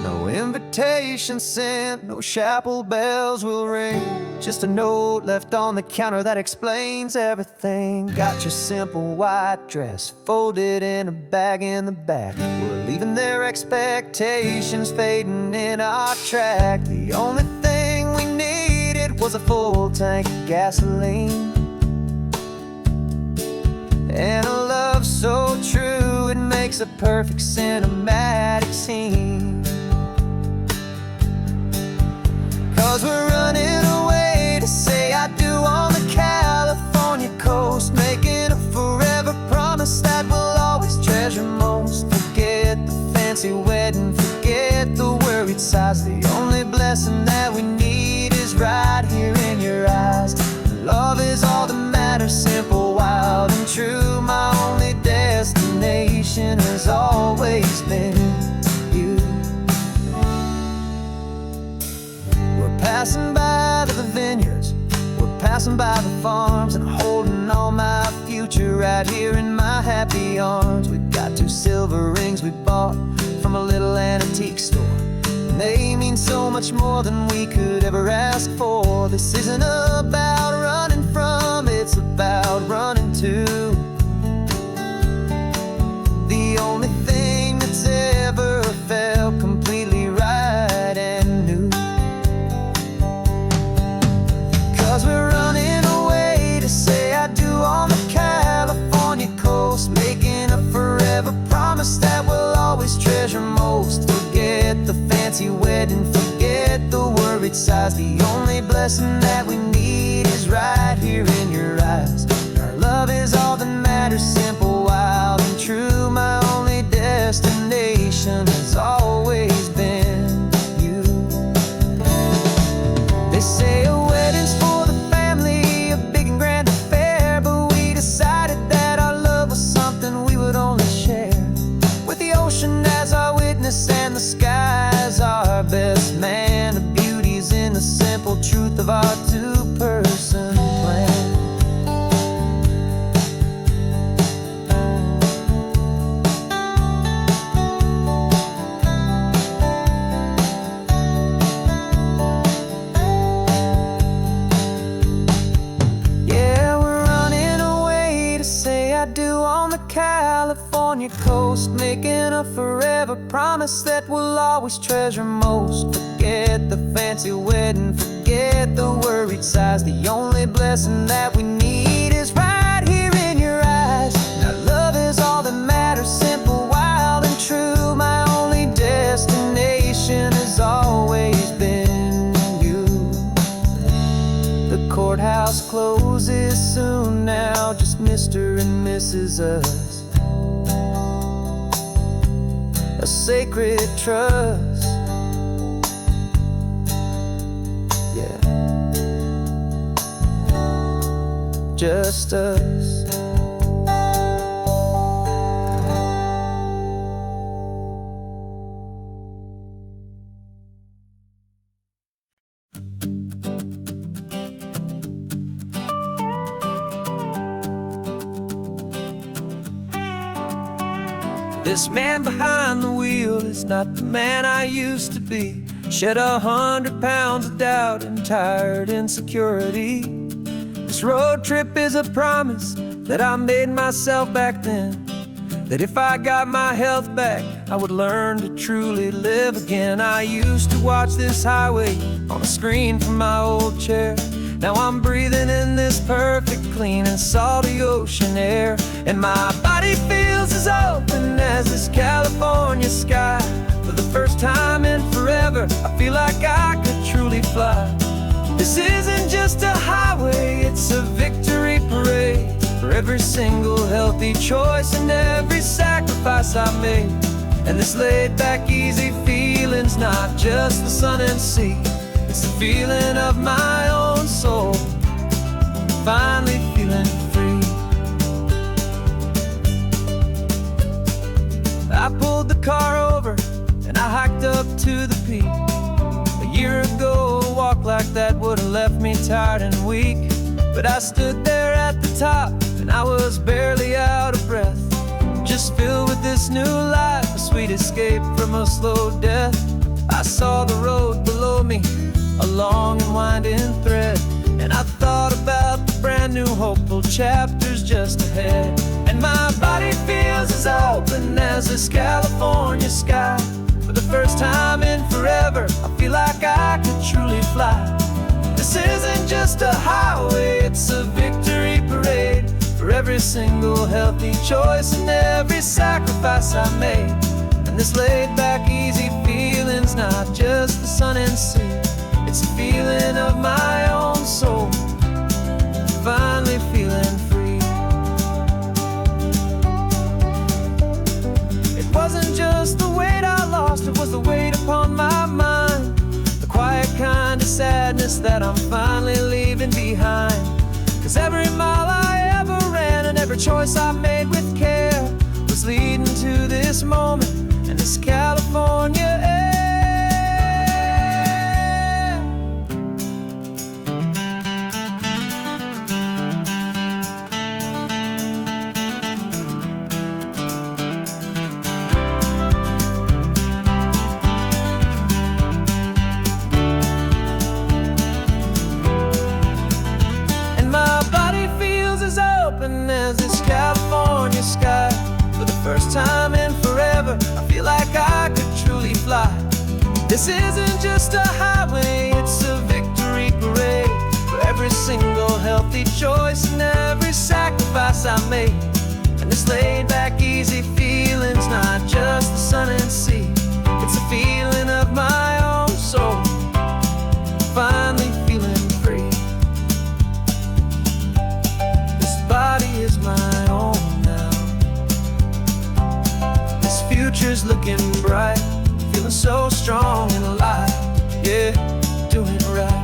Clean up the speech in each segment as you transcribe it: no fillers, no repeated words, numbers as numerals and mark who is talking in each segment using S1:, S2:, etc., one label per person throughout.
S1: No invitation sent, no chapel bells will ring. Just a note left on the counter that explains everything. Got your simple white dress folded in a bag in the back. We're leaving their expectations fading in our track. The only thing we needed was a full tank of gasoline, and a love so true it makes a perfect cinematic scene. 'Cause we're running away to say I do on the California coast, making a forever promise that we'll always treasure most. Forget the fancy wedding, forget the worried sighs. The only blessing that we need is right here in your eyes. Love is all that matters, simple, wild, and true. My only destination has always been you. We're passing by the vineyards, we're passing by the farms, and holding on my future right here in my happy arms. We've got 2 silver rings we bought from a little antique store, and they mean so much more than we could ever ask for. This isn't about running from, it's about running to the only thing that's ever felt completely right and new. 'Cause we're running away to say I do on the California coast, making a forever promise that we'll always treasure most. Forget the fancy wedding, forget the worried sighs. The only blessing that we need is right here in your eyes. Our love is all that matters, simple, wild, and true. My only destination has always been you. They say a wedding's for the family, a big and grand affair, but we decided that our love was something we would only share with the ocean as our witness and the sky as our best man. The beauty's in the simple truth of our 2-person plan. Yeah, we're running away to say I do on the California coast, making a forever promise that we'll always treasure most. Forget the fancy wedding, forget the worried sighs. The only blessing that we need is right here in your eyes. Now love is all that matters, simple, wild, and true. My only destination has always been you. The courthouse closes soon now, just Mr. and Mrs. Us, a sacred trust. Yeah, just us. This man behind the wheel is not the man I used to be. Shed 100 pounds of doubt and tired insecurity. This road trip is a promise that I made myself back then, that if I got my health back, I would learn to truly live again. I used to watch this highway on a screen from my old chair. Now I'm breathing in this perfect, clean and salty ocean air, and my body feels as open as this California sky. For the first time in forever, I feel like I could truly fly. This isn't just a highway, it's a victory parade for every single healthy choice and every sacrifice I made. And this laid back, easy feeling's not just the sun and sea, it's the feeling of my own soul, finally feeling free. I pulled the car over and I hiked up to the peak. A year ago, a walk like that would've left me tired and weak, but I stood there at the top and I was barely out of breath, just filled with this new life, a sweet escape from a slow death. I saw the road below me, a long and winding thread, and I thought about the brand new hopeful chapters just ahead. And my body feels as open as this California sky. For the first time in forever, I feel like I could truly fly. This isn't just a highway, it's a victory parade for every single healthy choice and every sacrifice I made. And this laid-back, easy feeling's not just the sun and sea, it's a feeling of my own soul, finally feeling free. It wasn't just the weight I lost, it was the weight upon my mind, the quiet kind of sadness that I'm finally leaving behind. 'Cause every mile I ever ran and every choice I made with care was leading to this moment and this California air. As this California sky, for the first time in forever, I feel like I could truly fly. This isn't just a highway, it's a victory parade for every single healthy choice and every sacrifice I made. And this laid-back, easy feeling's not just the sun and sea, it's a feeling of my own soul, finally feeling free. Body is my own now. This future's looking bright, feeling so strong and alive. Yeah, doing it right.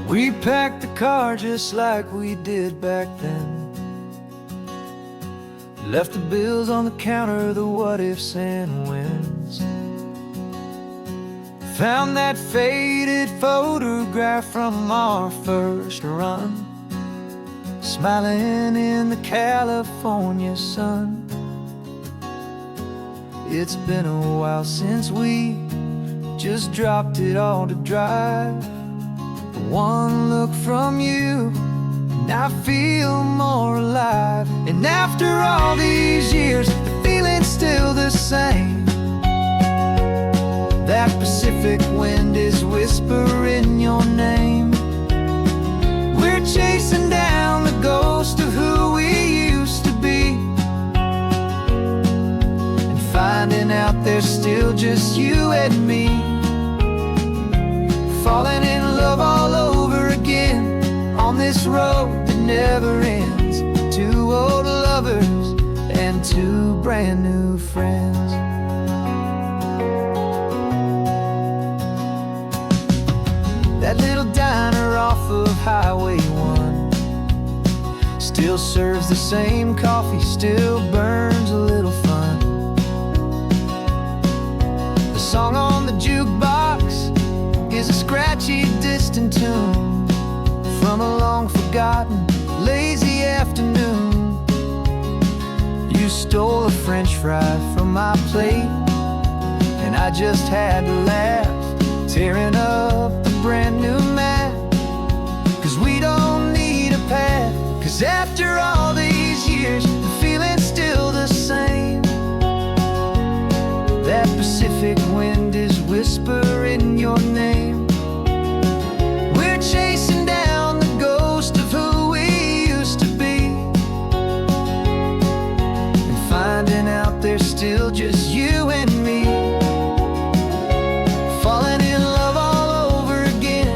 S1: We packed the car just like we did back then, left the bills on the counter, the what ifs and whens. Found that faded photograph from our first run, smiling in the California sun. It's been a while since we just dropped it all to drive. One look from you and I feel more alive. And after all these years, the feeling's still the same. That Pacific wind is whispering your name. We're chasing down the ghost of who we used to be, and finding out there's still just you and me. Falling in love all over again on this road that never ends. Two old lovers and two brand new friends. That little diner off of Highway 1 still serves the same coffee, still burns a little fun. The song on the jukebox is a scratchy, distant tune from a long-forgotten, lazy afternoon. You stole a French fry from my plate, and I just had to laugh, tearing up a brand new map. 'Cause we don't need a path, 'cause after all these years, the feeling's still the same. That Pacific wind is whispering your name. We're chasing down the ghost of who we used to be, and finding out there's still just you and me. Falling in love all over again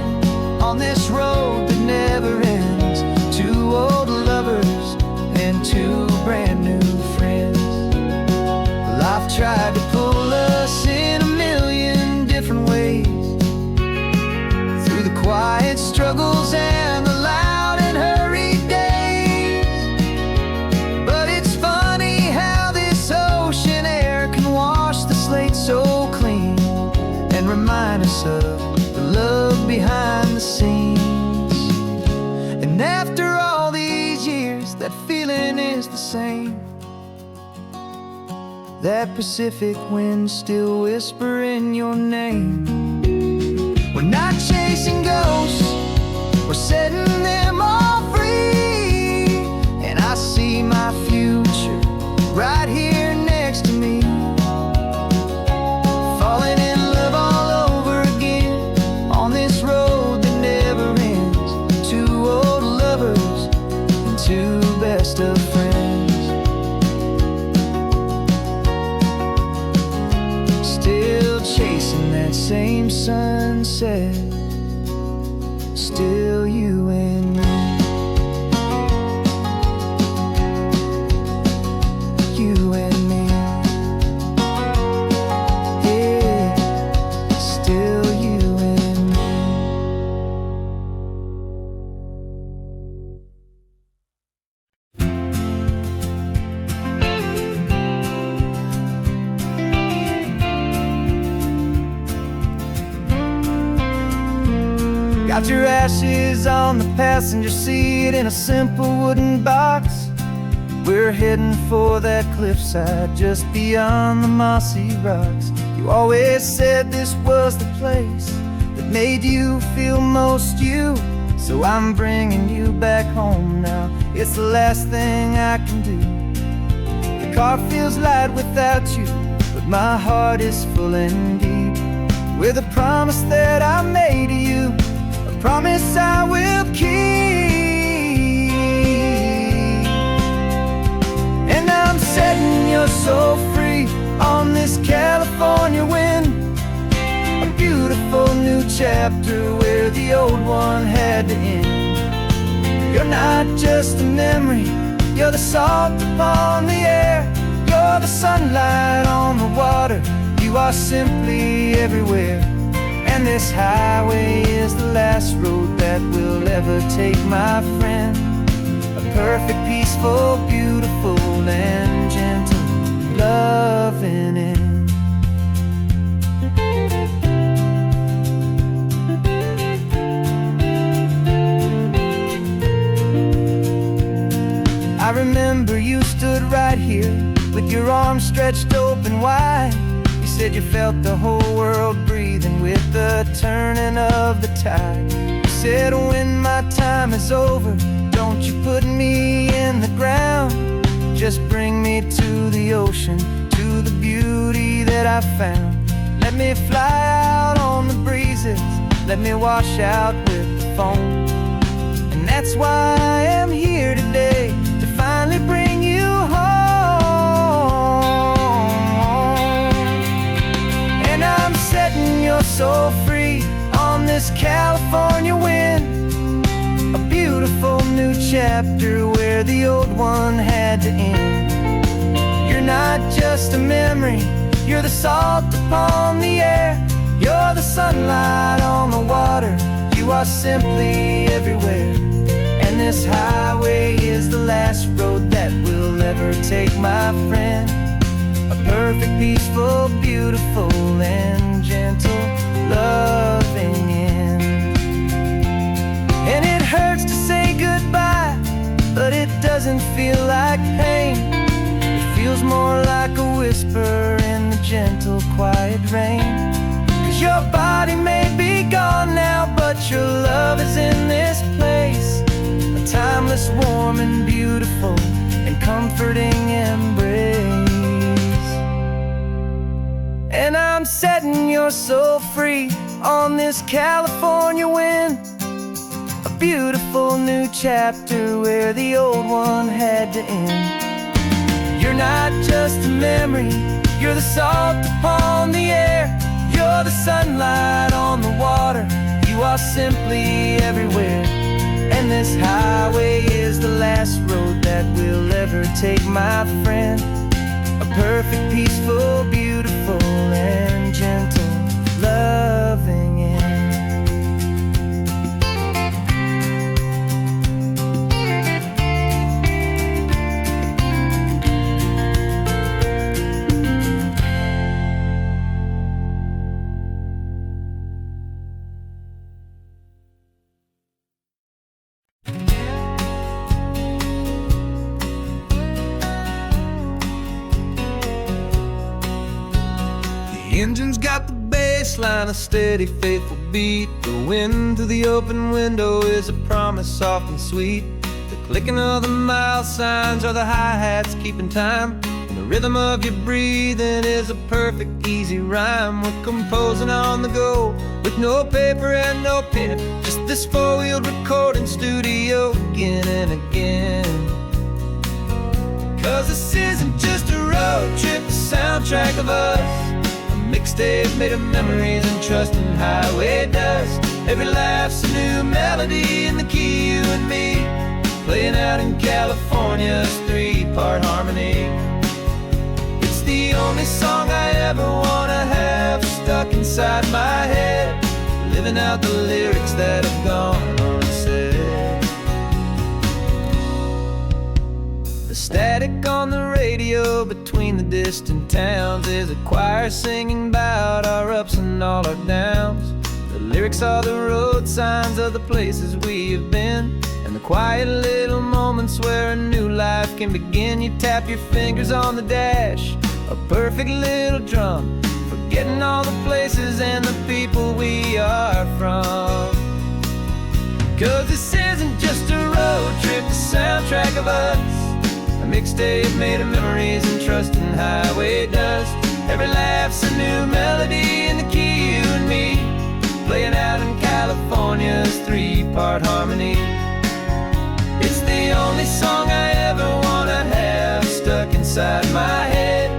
S1: on this road that never ends. Two old lovers and two brand new friends. Life tried to pull us in a million different ways, through the quiet struggles and the loud and hurried days. after all these years, that feeling is the same. That Pacific wind still whispering your name. We're not chasing ghosts, we're setting them all free. And I see my future right here next to me, falling in love all over again on this road that never ends. Two old lovers and two best of friends, still chasing that same sunset. Still you and me, you and me. Yeah, still you and me. Got your ashes on the passenger seat in a simple wooden box. We're heading for that cliffside just beyond the mossy rocks. You always said this was the place that made you feel most you. So I'm bringing you back home now. It's the last thing I can do. The car feels light without you, but my heart is full and deep with a promise that I made to you, a promise I will keep. And I'm setting your soul free on this California wind, a beautiful new chapter where the old one had to end. You're not just a memory, you're the salt upon the air, you're the sunlight on the water, you are simply everywhere. And this highway is the last road that we'll ever take, my friend. A perfect, peaceful, beautiful, and gentle loving end. I remember you stood right here with your arms stretched open wide. You said you felt the whole world breathing with the turning of the tide. You said when my time is over, don't you put me in the ground, just bring me to the ocean, to the beauty that I found. Let me fly out on the breezes, let me wash out with the foam. And that's why I am here today, to finally bring you home. And I'm setting your soul free on this California wind, a beautiful new chapter where the old one had to end. You're not just a memory, you're the salt upon the air, you're the sunlight on the water, you are simply everywhere. And this highway is the last road that we'll ever take, my friend. A perfect, peaceful, beautiful, and gentle loving end. And it hurts to say goodbye, but it doesn't feel like pain. It feels more like a whisper in the gentle, quiet rain. 'Cause your body may be gone now, but your love is in this place, a timeless, warm, and beautiful, and comforting embrace. And I'm setting your soul free on this California wind, a beautiful new chapter where the old one had to end. You're not just a memory, you're the salt upon the air, you're the sunlight on the water, you are simply everywhere. And this highway is the last road that we'll ever take, my friend. A perfect, peaceful, beautiful, and gentle loving end. engine's got the bass line, a steady, faithful beat. The wind through the open window is a promise soft and sweet. The clicking of the mile signs are the hi-hats keeping time. And the rhythm of your breathing is a perfect, easy rhyme. We're composing on the go with no paper and no pen, just this four-wheeled recording studio again and again. 'Cause this isn't just a road trip, the soundtrack of us. Mixtape made of memories and trust in highway dust. Every laugh's a new melody in the key, you and me, playing out in California's three-part harmony. It's the only song I ever wanna have stuck inside my head, living out the lyrics that have gone unsaid. The static on the radio between the distant towns is a choir singing about our ups and all our downs. The lyrics are the road signs of the places we have been, and the quiet little moments where a new life can begin. You tap your fingers on the dash, a perfect little drum, forgetting all the places and the people we are from. 'Cause this isn't just a road trip, the soundtrack of us. A mixtape made of memories and trust in highway dust. Every laugh's a new melody in the key, you and me, playing out in California's three-part harmony. It's the only song I ever wanna have stuck inside my head,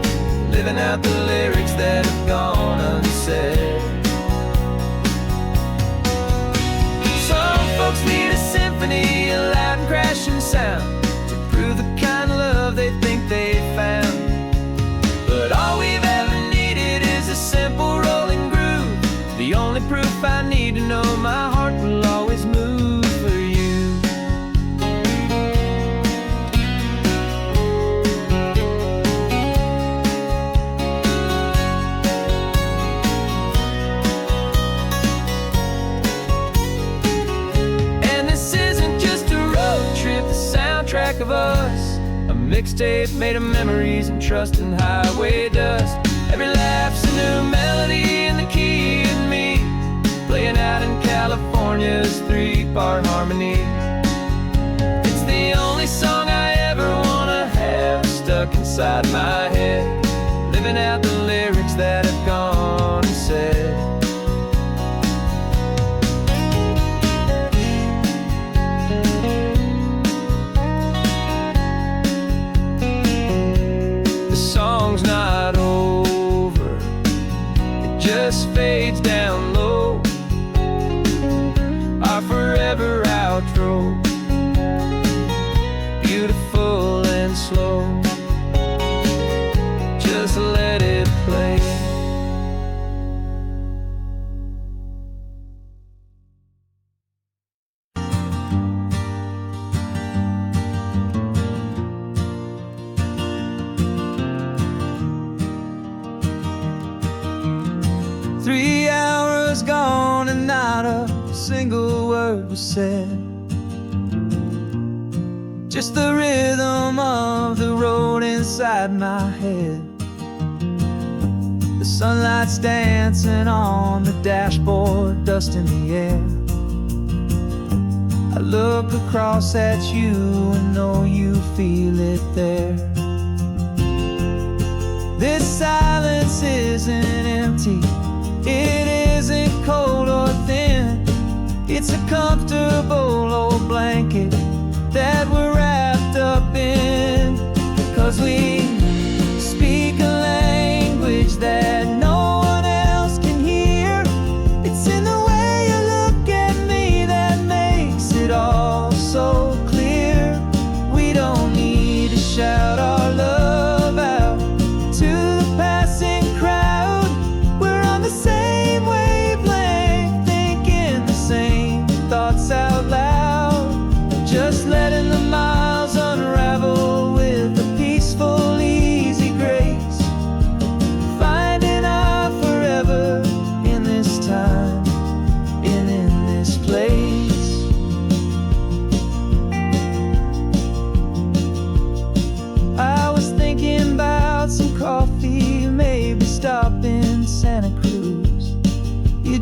S1: living out the lyrics that have gone unsaid. Some folks need a symphony, a loud and crashing sound, the kind of love they think they found. But all we've ever needed is a simple rolling groove, the only proof I need to know my heart will always move for you. And this isn't just a road trip, the soundtrack of us. A mixtape made of memories and trust in highway dust. Every laugh's a new melody in the key, and me, playing out in California's three-part harmony. It's the only song I ever wanna have stuck inside my head, living out the lyrics that have gone unsaid. Song's not over, it just fades down low, our forever outro, beautiful and slow. Just let it play. Gone and not a single word was said, just the rhythm of the road inside my head. The sunlight's dancing on the dashboard, dust in the air. I look across at you and know you feel it there. This silence isn't empty, it isn't cold or thin. It's a comfortable old blanket that we're wrapped up in. 'Cause we speak a language that no one else can hear. It's in the way you look at me that makes it all so clear. We don't need to shout our love out to the passing crowd. We're on the same wavelength, thinking the same thoughts out loud, just letting the mind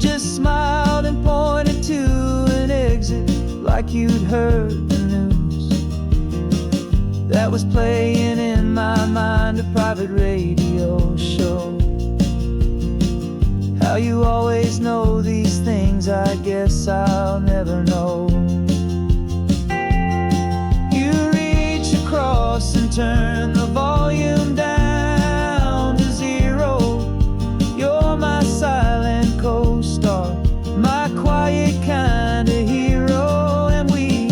S1: just smiled and pointed to an exit, like you'd heard the news. That was playing in my mind, a private radio show. How you always know these things, I guess I'll never know. You reach across and turn the volume down to 0. You're my silent co-star, my quiet kind of hero. And we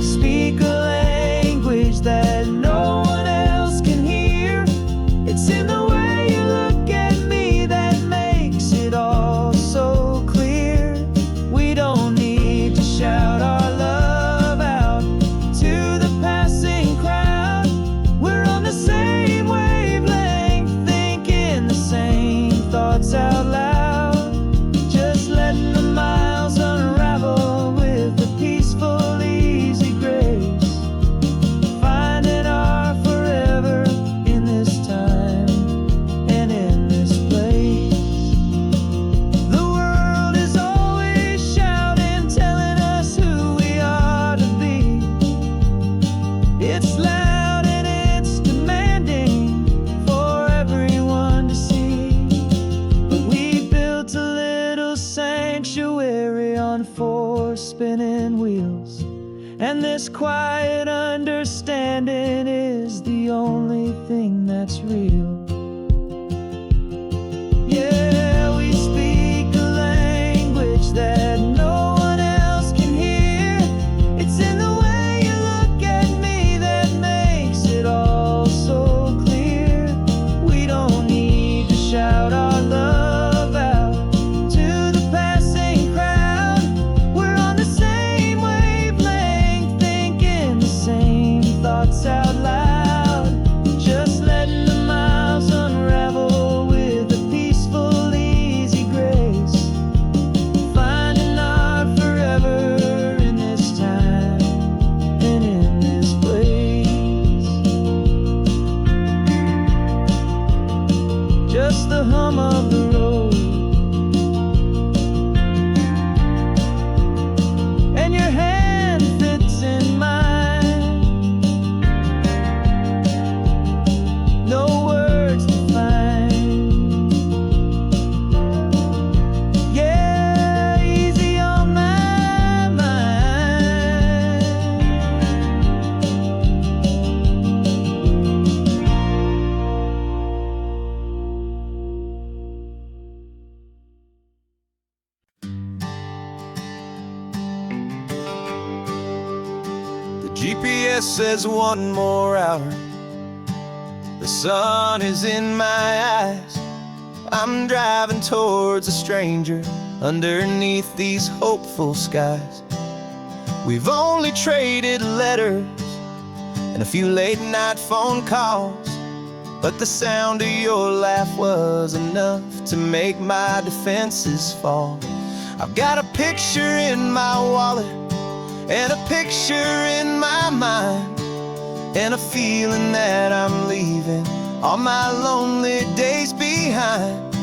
S1: speak a language that no one else can hear. It's in the way you look at me that makes it all so clear. We don't need to shout our love out to the passing crowd. We're on the same wavelength, thinking the same thoughts out loud. Just letting the miles unravel with a peaceful, easy grace. Finding our forever in this time and in this place. The world is always shouting, telling us who we are to be. It's loud and it's demanding for everyone to see. But we built a little sanctuary on 4 spinning wheels, and this quiet understanding is the only thing that's real. Yeah, we speak a language that no one else can hear. It's in the way you look at me that makes it all so clear. We don't need to shout our love out to the passing crowd. We're on the same wavelength, thinking the same thoughts out loud. Just letting the miles unravel with a peaceful, easy grace. Finding our forever in this time and in this place. Just the hum of the road and your hand fits in mine. No words to find. Yeah, easy on my mind. The GPS says 1 more hour. The sun is in my eyes. I'm driving towards a stranger underneath these hopeful skies. We've only traded letters and a few late night phone calls, but the sound of your laugh was enough to make my defenses fall. I've got a picture in my wallet and a picture in my mind, and a feeling that I'm leaving all my lonely days behind.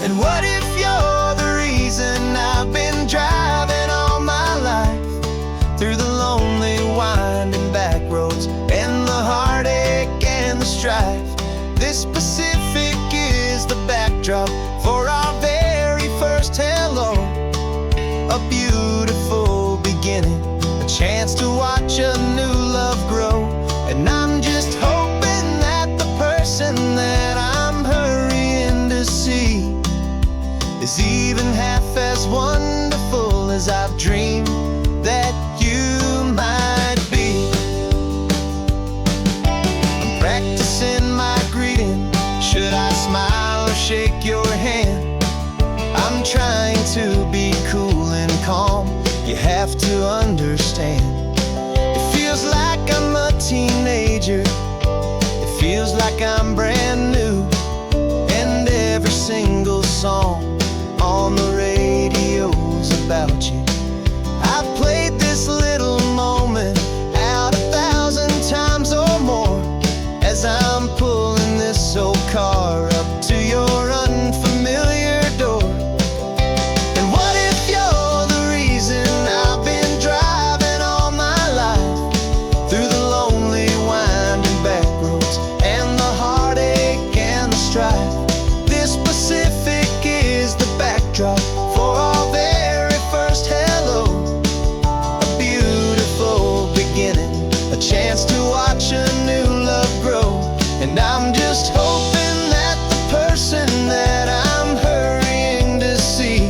S1: And what if you're the reason I've been driving all my life, through the lonely winding back roads and the heartache and the strife? This Pacific is the backdrop for our very first hello. A beautiful beginning, a chance to watch a new love grow. And I'm just hoping that the person that I'm hurrying to see is even half as wonderful as I've dreamed that you might be. I'm practicing my greeting. Should I smile or shake your hand? I'm trying to be cool and calm. You have to understand. It feels like I'm a teenager. It feels like I'm brand new. And every single song on the radio's about you. I've played this little moment out 1,000 times or more, as I'm pulling this old car up to your unfamiliar door. chance to watch a new love grow. And I'm just hoping that the person that I'm hurrying to see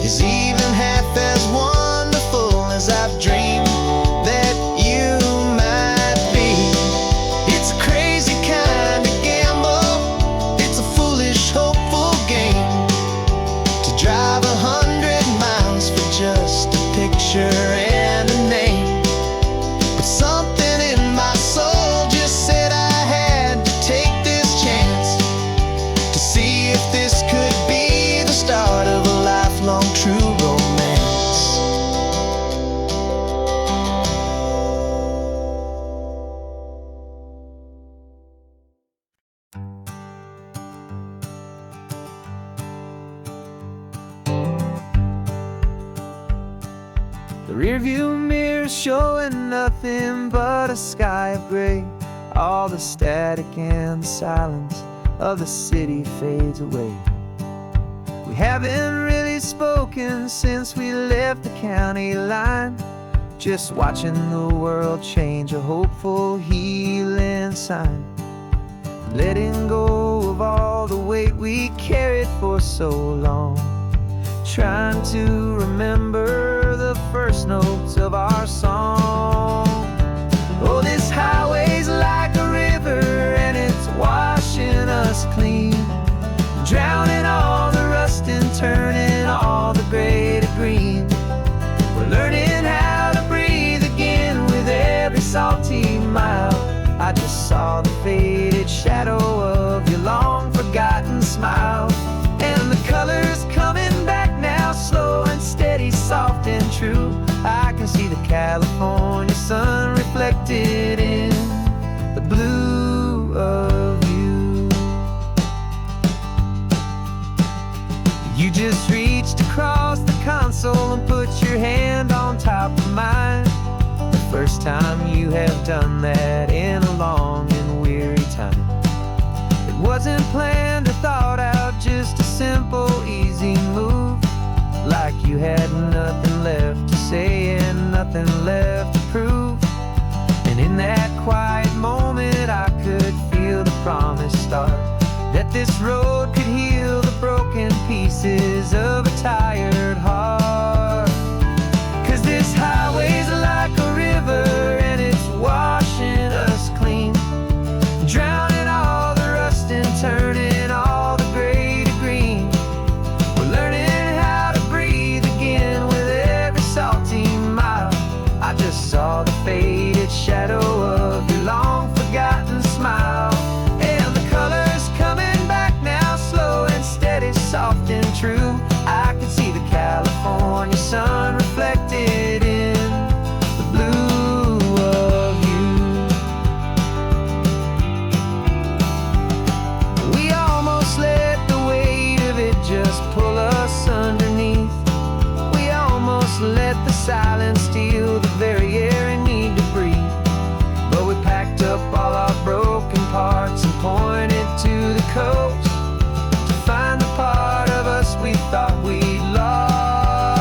S1: is even half as wonderful as I've dreamed that you might be. It's a crazy kind of gamble, it's a foolish, hopeful game, to drive 100 miles for just a picture and a name. But something in my soul just said I had to take this chance, to see if this could be the start of a lifelong true romance. The rearview mirror's showing nothing but a sky of gray. All the static and the silence of the city fades away. We haven't really spoken since we left the county line, just watching the world change, a hopeful healing sign. Letting go of all the weight we carried for so long, trying to remember the first notes of our song. Oh, this highway's like a river and it's washing us clean, drowning all the rust and turning all the gray to green. We're learning how to breathe again with every salty mile. I just saw the faded shadow of your long forgotten smile, and the colors coming back now, slow and steady, soft and true. I can see the California sun reflected in the blue of you. You just reached across the console and put your hand on top of mine. The first time you have done that in a long and weary time. It wasn't planned or thought out, just a simple, easy move. Like you had nothing left to say and nothing left to prove. And in that quiet moment I could feel the promise start, that this road could heal the broken pieces of a tired heart. 'Cause this highway's like a river and it's washing us clean, drowning all the rust and turning all the gray to green. We're learning how to breathe again with every salty mile. I just saw the faded shadow of your long forgotten smile, and the colors coming back now, slow and steady, soft and true. I can see the California sun reflected in the blue of you. We almost let the weight of it just pull us underneath. We almost let the silence steal the very air we need to breathe. But we packed up all our broken parts and pointed to the coast, to find the part of us we thought we'd lost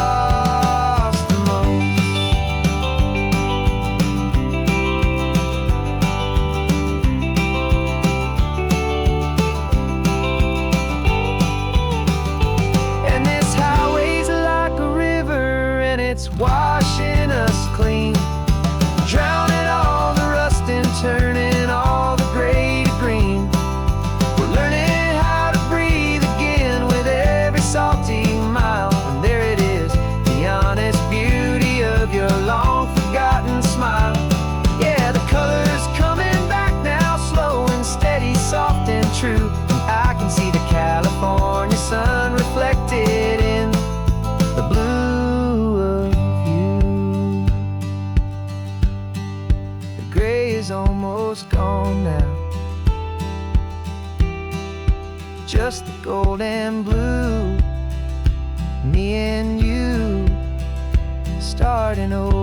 S1: the most. And this highway's like a river and it's washing us clean, drowning all the rust and turning all the gray to green. We're learning how to breathe again with every salty mile. And there it is, the honest beauty of your long forgotten smile. Yeah, the colors coming back now, slow and steady, soft and true. I can see the California sun reflected in the blue of you. The gray is almost gone now, just the gold and blue. Me and you starting over.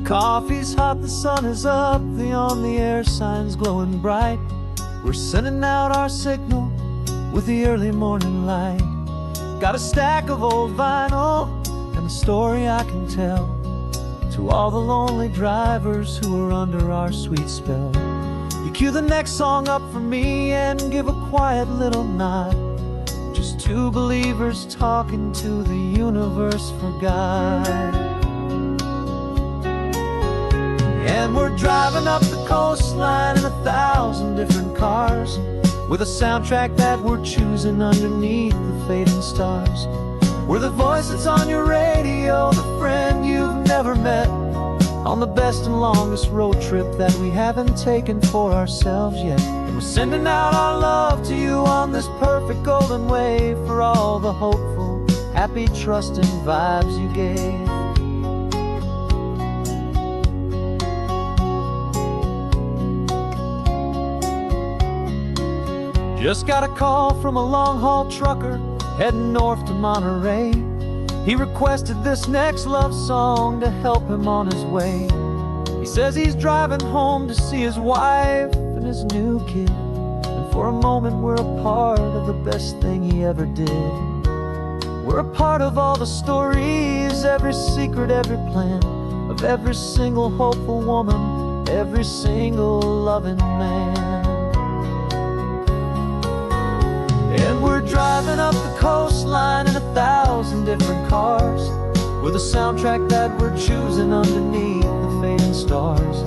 S2: Coffee's hot, the sun is up, the on-the-air sign's glowing bright. We're sending out our signal with the early morning light. Got a stack of old vinyl and a story I can tell to all the lonely drivers who are under our sweet spell. You cue the next song up for me and give a quiet little nod. Just two believers talking to the universe for God. And we're driving up the coastline in 1,000 different cars, with a soundtrack that we're choosing underneath the fading stars. We're the voice that's on your radio, the friend you've never met, on the best and longest road trip that we haven't taken for ourselves yet. And we're sending out our love to you on this perfect golden wave, for all the hopeful, happy, trusting vibes you gave. Just got a call from a long-haul trucker heading north to Monterey. He requested this next love song to help him on his way. He says he's driving home to see his wife and his new kid, and for a moment we're a part of the best thing he ever did. We're a part of all the stories, every secret, every plan, of every single hopeful woman, every single loving man. And we're driving up the coastline in 1,000 different cars, with a soundtrack that we're choosing underneath the fading stars.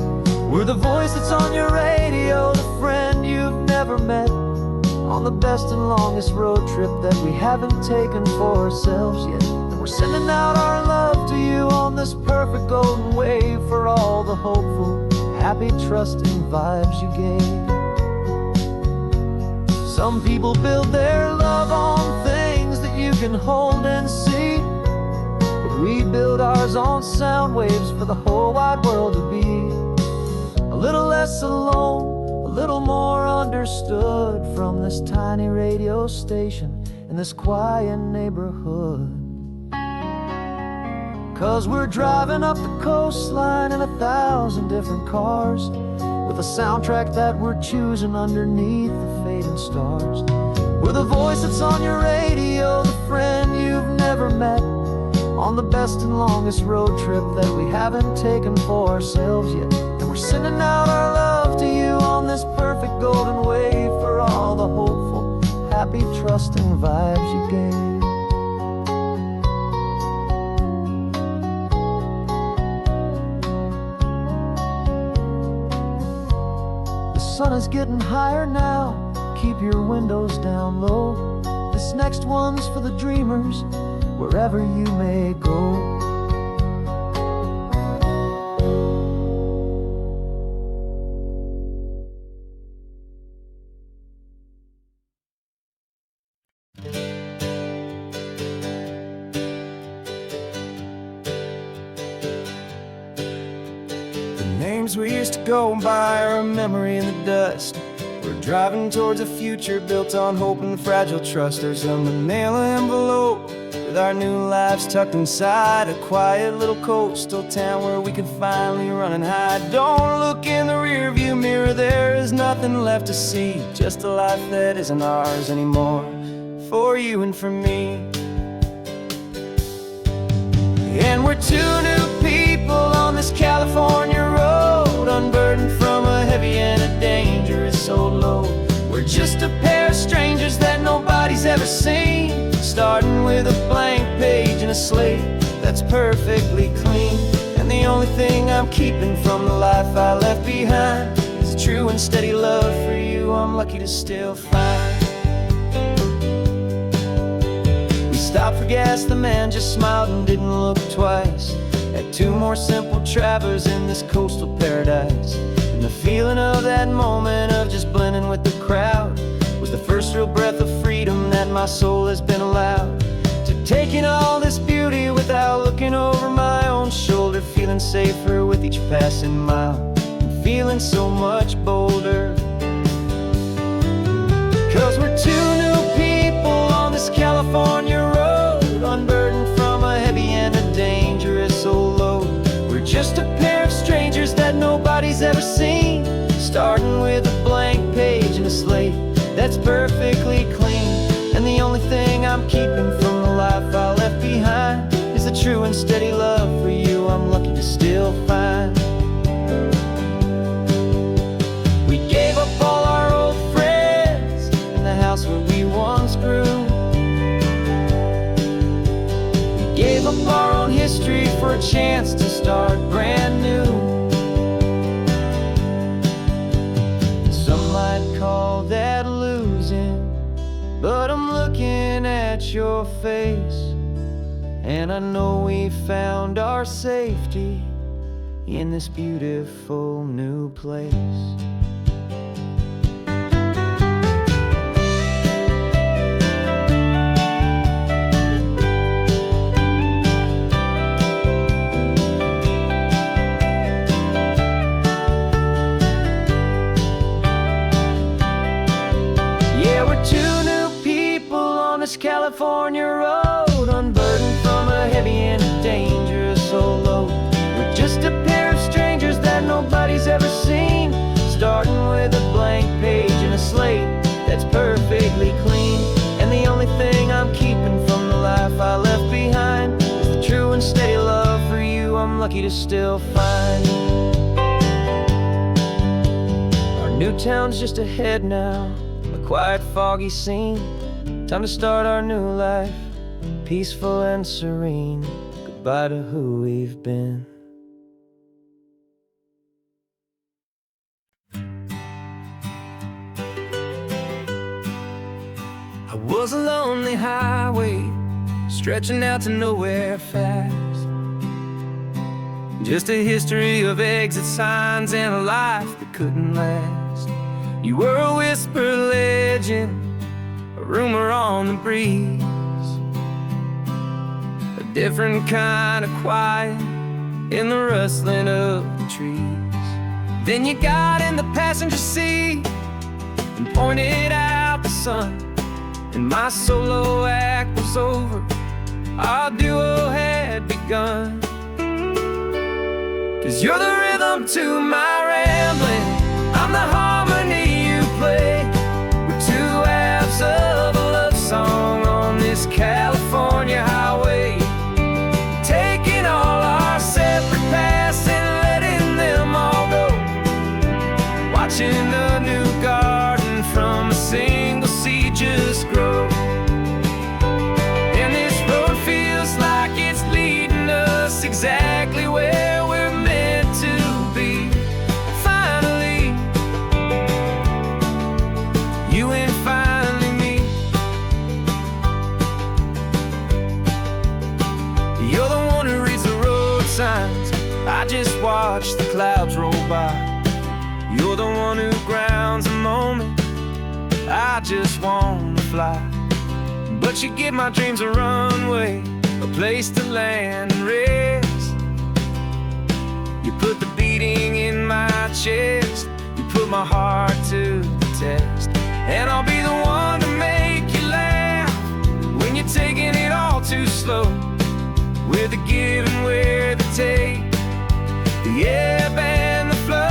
S2: We're the voice that's on your radio, the friend you've never met, on the best and longest road trip that we haven't taken for ourselves yet. And we're sending out our love to you on this perfect golden wave, for all the hopeful, happy, trusting vibes you gave. Some people build their love on things that you can hold and see, but we build ours on sound waves for the whole wide world to be a little less alone, a little more understood, from this tiny radio station in this quiet neighborhood. 'Cause we're driving up the coastline in 1,000 different cars, with a soundtrack that we're choosing underneath the fading stars. We're the voice that's on your radio, the friend you've never met, on the best and longest road trip that we haven't taken for ourselves yet. And we're sending out our love to you on this perfect golden wave, for all the hopeful, happy, trusting vibes you gave. The sun is getting higher now, keep your windows down low. This next one's for the dreamers, wherever you may go.
S1: We used to go by are a memory in the dust. We're driving towards a future built on hope and fragile trust. There's a manila envelope with our new lives tucked inside, a quiet little coastal town where we can finally run and hide. Don't look in the rearview mirror, there is nothing left to see, just a life that isn't ours anymore, for you and for me. And we're two new people on this California road, unburdened from a heavy and a dangerous old load. We're just a pair of strangers that nobody's ever seen, starting with a blank page and a slate that's perfectly clean. And the only thing I'm keeping from the life I left behind is a true and steady love for you I'm lucky to still find. We stopped for gas, the man just smiled and didn't look twice. Had two more simple travelers in this coastal paradise, and the feeling of that moment of just blending with the crowd was the first real breath of freedom that my soul has been allowed to take in all this beauty without looking over my own shoulder, feeling safer with each passing mile and feeling so much bolder. 'Cause we're two new people on this California road, unburdened from a heavy and a dangerous old load. We're just a pair of
S2: love for you I'm lucky to still find. We gave up all our old friends in the house where we once grew. We gave up our own history for a chance to start brand new. Some might call that losing, but I'm looking at your face, and I know we found our safety in this beautiful new place. Yeah, we're two new people on this California road, unburdened from a heavy and dangerous old load. We're just a pair of strangers that nobody's ever seen, starting with a blank page and a slate that's perfectly clean. And the only thing I'm keeping from the life I left behind is the true and steady love for you I'm lucky to still find. Our new town's just ahead now, a quiet, foggy scene. Time to start our new life, peaceful and serene. Goodbye to who we've been.
S1: I was a lonely highway, stretching out to nowhere fast. Just a history of exit signs and a life that couldn't last. You were a whisper legend, a rumor on the breeze, a different kind of quiet in the rustling of the trees. Then you got in the passenger seat and pointed out the sun, and my solo act was over, our duo had begun. 'Cause you're the rhythm to my rambling, I'm the harmony you play. We're two halves of a love song on this California highway, taking all our separate paths and letting them all go, watching a new garden from a single seed just grow. And this road feels like it's leading us exactly where we're meant to be. Finally, you and finally me. You're the one who reads the road signs, I just watch the clouds roll by. You're the one who grounds a moment, I just wanna fly. But you give my dreams a runway, a place to land and rest. You put the beating in my chest, you put my heart to the test. And I'll be the one to make you laugh when you're taking it all too slow. We're the give and we're the take, the ebb and the flow.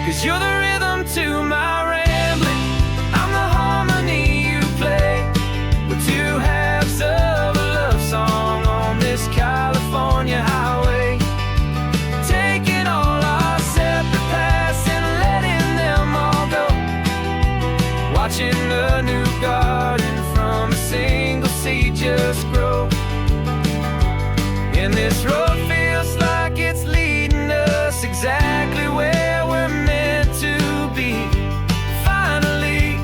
S1: 'Cause you're the rhythm to my rambling, I'm the harmony you play. We're two halves of a love song on this California highway, taking all our separate paths and letting them all go, watching a new garden from a single seed just grow. And this road feels like it's leading us exactly where we're meant to be. Finally,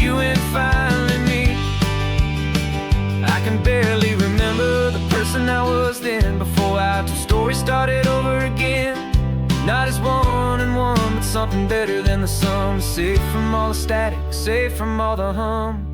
S1: you and finally me. I can barely remember the person I was then, before our two stories started over again. Not as one and one, but something better than the sum. Safe from all the static, safe from all the hum.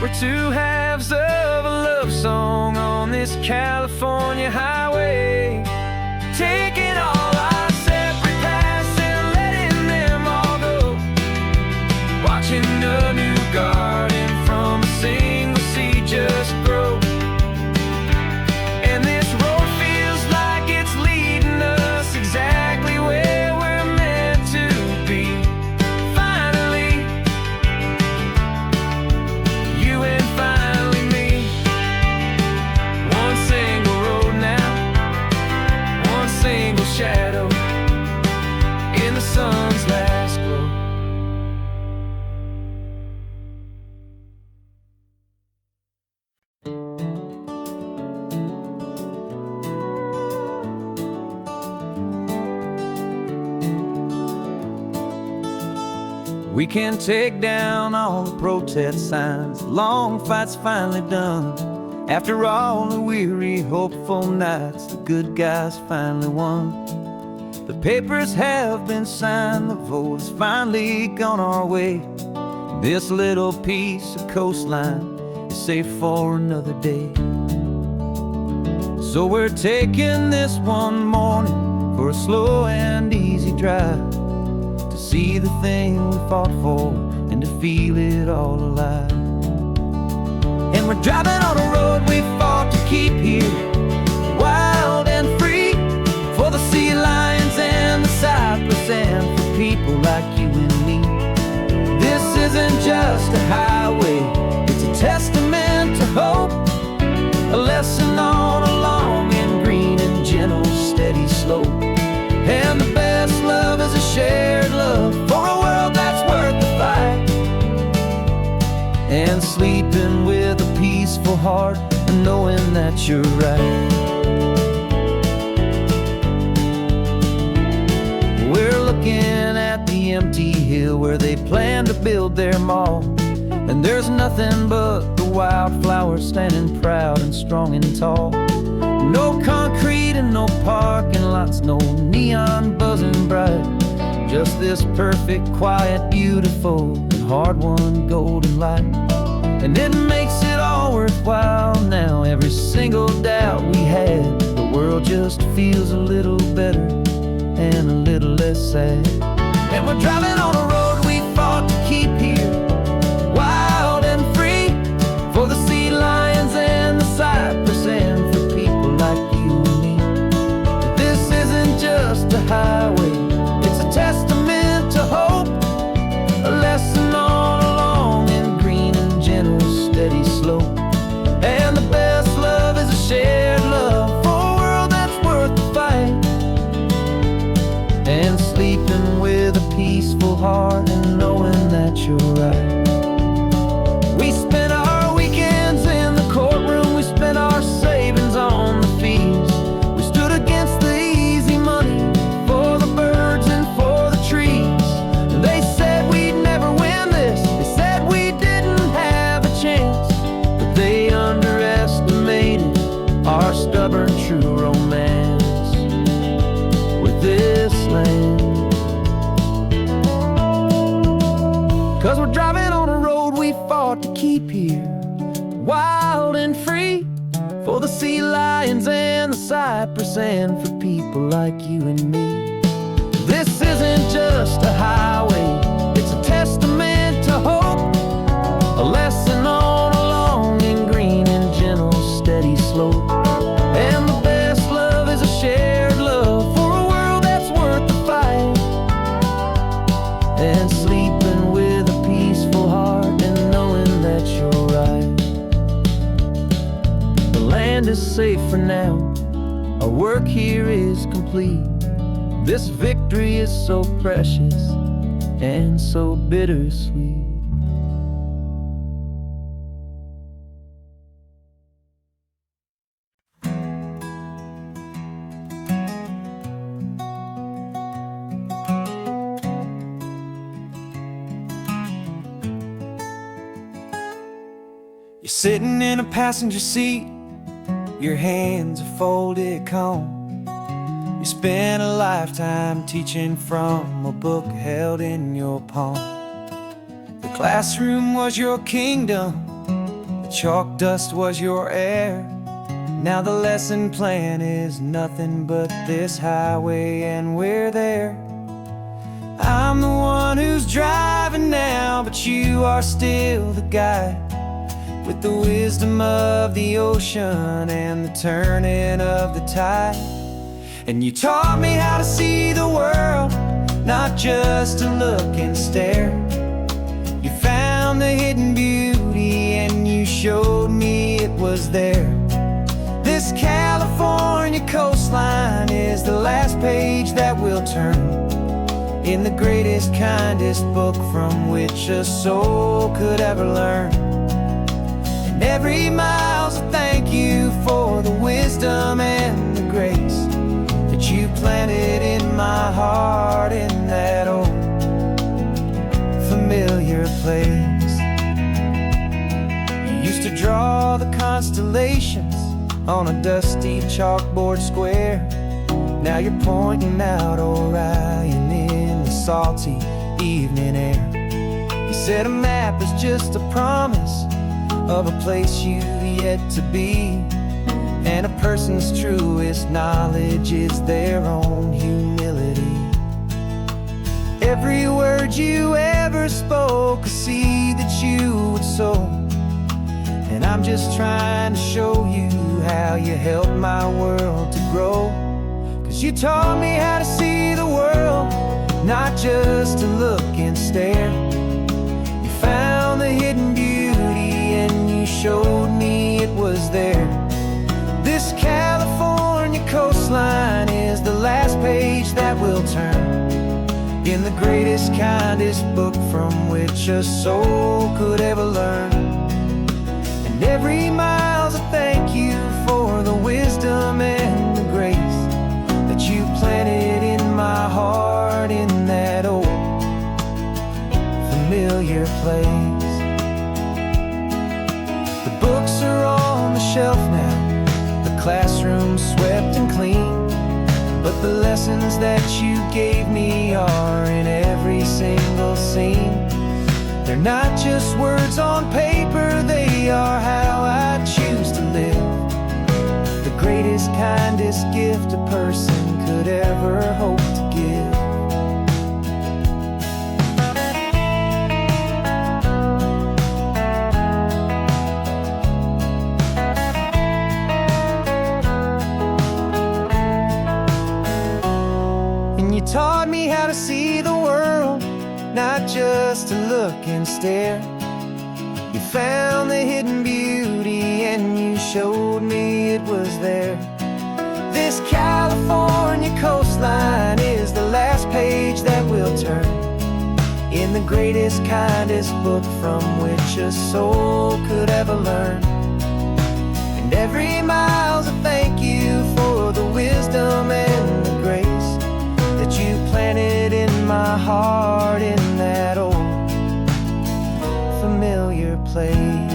S1: We're two halves of a love song on this California highway, taking all our separate paths and letting them all go, watching a new garden We can take down all the protest signs. The long fight's finally done. After all the weary, hopeful nights, the good guys finally won. The papers have been signed, the vote has finally gone our way. This little piece of coastline is safe for another day. So we're taking this one morning for a slow and easy drive, to see the thing we fought for and to feel it all alive. And we're driving on a road we fought to keep here, wild and free, for the sea lions and the cypress and for people like you and me. This isn't just a highway, it's a testament to hope, a lesson on a long and green and gentle steady slope. And the best love is a shared love for a world that's worth the fight, and sleeping with a peaceful heart and knowing that you're right. We're looking at the empty hill where they plan to build their mall, and there's nothing but the wildflowers standing proud and strong and tall. No concrete and no parking lots, no neon buzzing bright, just this perfect, quiet, beautiful, and hard-won golden light. And it makes it all worthwhile now. Every single doubt we had, the world just feels a little better and a little less sad. And we're driving on a road we fought to keep here, wild and free, for the sea lions and the cypress and for people like you and me. This isn't just a highway, it's a testament to hope, a lesson on a long and green and gentle steady slope. And the best love is a shared love for a world that's worth the fight, and sleeping with a peaceful heart and knowing that you're right. We spent our weekends in the courtroom, we spent our savings on the fees. We stood against the easy money for the birds and for the trees. And they said we'd never win this, they said we didn't have a chance, but they underestimated our stubborn true romance with this land. 'Cause we're driving on a road we fought to keep here, wild and free, for the sea lions and the cypress and for people like you and me. This isn't just a highway, it's a testament to hope, a lesson on a long and green and gentle steady slope. And the best love is a shared love for a world that's worth the fight, and sleeping with a peaceful heart and knowing that you're right. The land is safe for now, our work here is complete. This victory is so precious and so bittersweet. You're sitting in a passenger seat, your hands are folded calm. You spent a lifetime teaching from a book held in your palm. The classroom was your kingdom, the chalk dust was your air. Now the lesson plan is nothing but this highway and we're there. I'm the one who's driving now, but you are still the guide, with the wisdom of the ocean and the turning of the tide. And you taught me how to see the world, not just to look and stare. You found the hidden beauty and you showed me it was there. This California coastline is the last page that we'll turn in the greatest, kindest book from which a soul could ever learn. And every mile's a thank you for the wisdom and the grace that you planted in my heart in that old familiar familiar place. You used to draw the constellations on a dusty chalkboard square. Now you're pointing out Orion in the salty evening air. You said a map is just a promise of a place you've yet to be, and a person's truest knowledge is their own humility. Every word you ever spoke, a seed that you would sow, and I'm just trying to show you how you helped my world to grow. 'Cause you taught me how to see the world, not just to look and stare. You found the hidden beauty and you showed me it was there. This California coastline is the last page that we'll turn in the greatest, kindest book from which a soul could ever learn. And every mile's a thank you for the wisdom and the grace that you planted in my heart in that old familiar place. The books are on the shelf now, the classroom swept and clean, but the lessons that you gave me are in every single scene. They're not just words on paper, they are how I choose to live. The greatest, kindest gift a person could ever hope to give. You taught me how to see the world, not just to look and stare. You found the hidden beauty and you showed me it was there. This California coastline is the last page that we'll turn in the greatest, kindest book from which a soul could ever learn. And every mile's a thank you for the wisdom and the grace that you planted in my heart in that old familiar place.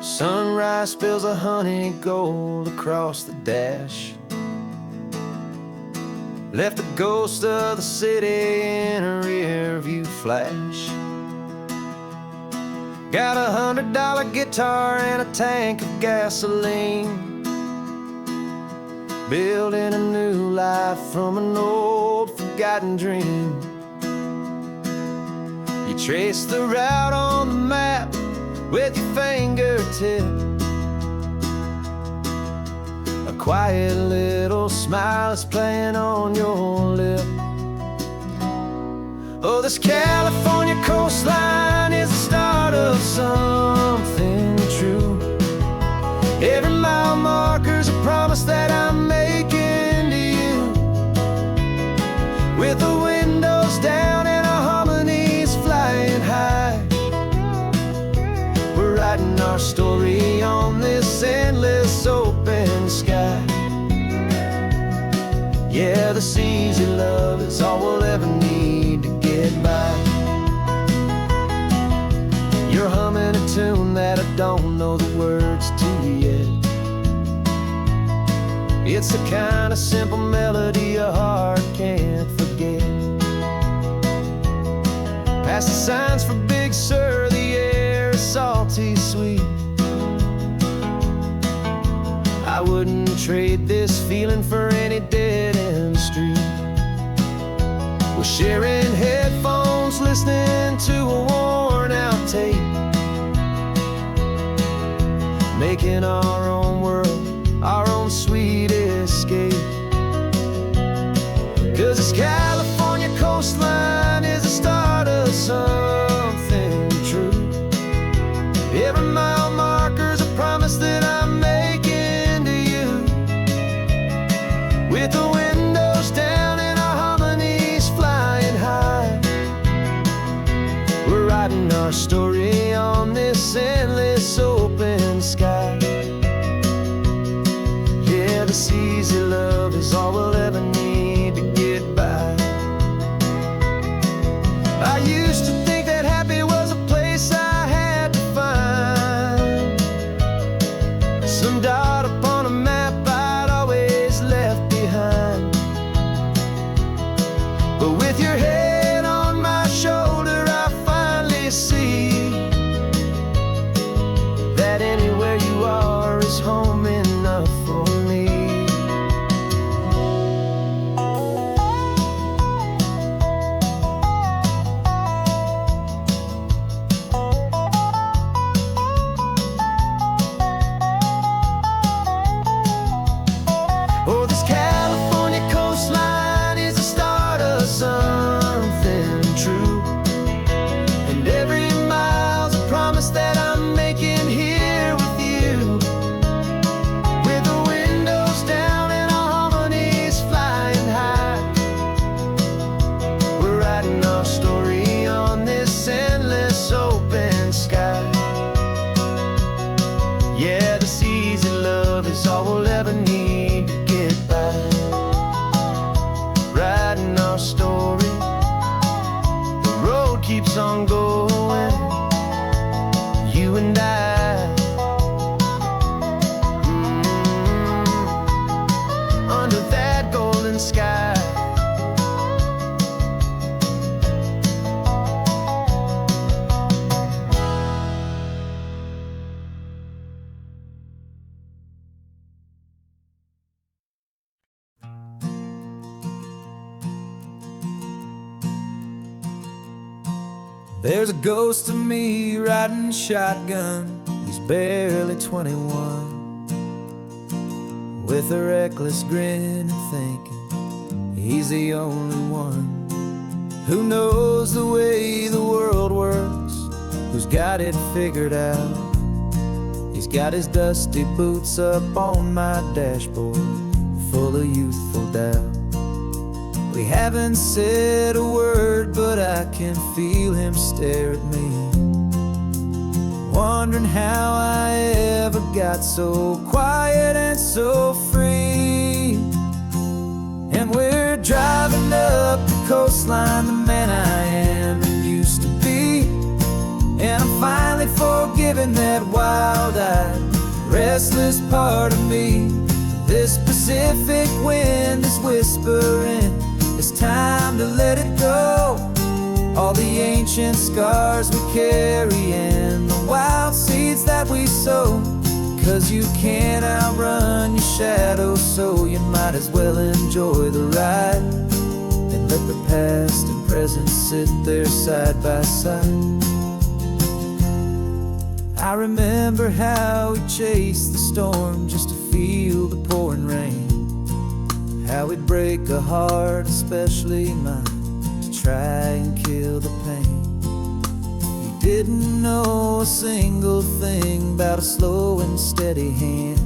S1: Sunrise spills a honey gold across the dash, left the ghost of the city in a rear view flash. Got a $100 guitar and a tank of gasoline, building a new life from an old forgotten dream. You trace the route on the map with your fingertip, a quiet little smile is playing on your lip. Oh, this California coastline is the start of something true. Every mile marker's a promise that I'm making to you, with the windows down and our harmonies flying high. Writing our story on this endless open sky. Yeah, this easy love is all we'll ever need to get by. You're humming a tune that I don't know the words to yet. It's the kind of simple melody a heart can't forget. Past the signs for Big Sur, the air is salty sweet. I wouldn't trade this feeling for any dead-end street. We're sharing headphones, listening to a worn-out tape, making our own world, our own sweet escape. 'Cause this California coastline is the start of something true. Every mile marker's a promise that I'm making to you, with the windows down and our harmonies flying high. We're writing our story on this endless open sky. Yeah, this easy love is all we'll ever need to get by. I used to think that happy was a place I had to find, some dot upon a map I'd always left behind. But with your head on my shoulder, I finally see that anywhere you are is home enough for me. Oh, this California coastline is the start of something true, and every mile's a promise that I'm making here with you. With the windows down and our harmonies flying high, we're writing our story on this endless open sky. Yeah, this easy love is all we'll ever need to get by. Writing our story, the road keeps on going, you and I. Under that golden sky. There's a ghost of me riding shotgun. He's barely 21, with a reckless grin and thinking he's the only one who knows the way the world works, who's got it figured out. He's got his dusty boots up on my dashboard, full of youthful doubt. We haven't said a word, but I can feel him stare at me, wondering how I ever got so quiet and so free. And we're driving up the coastline, the man I am and used to be, and I'm finally forgiving that wild-eyed, restless part of me. This Pacific wind is whispering, it's time to let it go. All the ancient scars we carry and the wild seeds that we sow. 'Cause you can't outrun your shadow, so you might as well enjoy the ride and let the past and present sit there side by side. I remember how we chased the storm just to feel the pouring rain, how we'd break a heart, especially mine, to try and kill the pain. He didn't know a single thing about a slow and steady hand.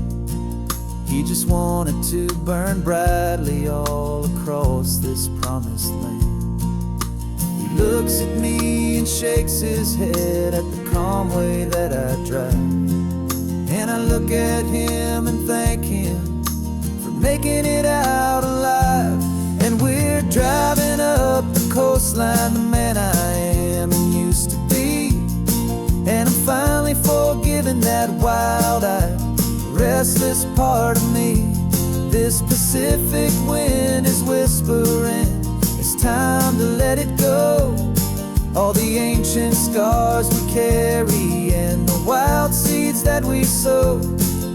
S1: He just wanted to burn brightly all across this promised land. He looks at me and shakes his head at the calm way that I drive, and I look at him and thank him for making it out alive. And we're driving up the coastline, the man I am and used to be, and I'm finally forgiving that wild-eyed, restless part of me. This Pacific wind is whispering, it's time to let it go. All the ancient scars we carry and the wild seeds that we sow.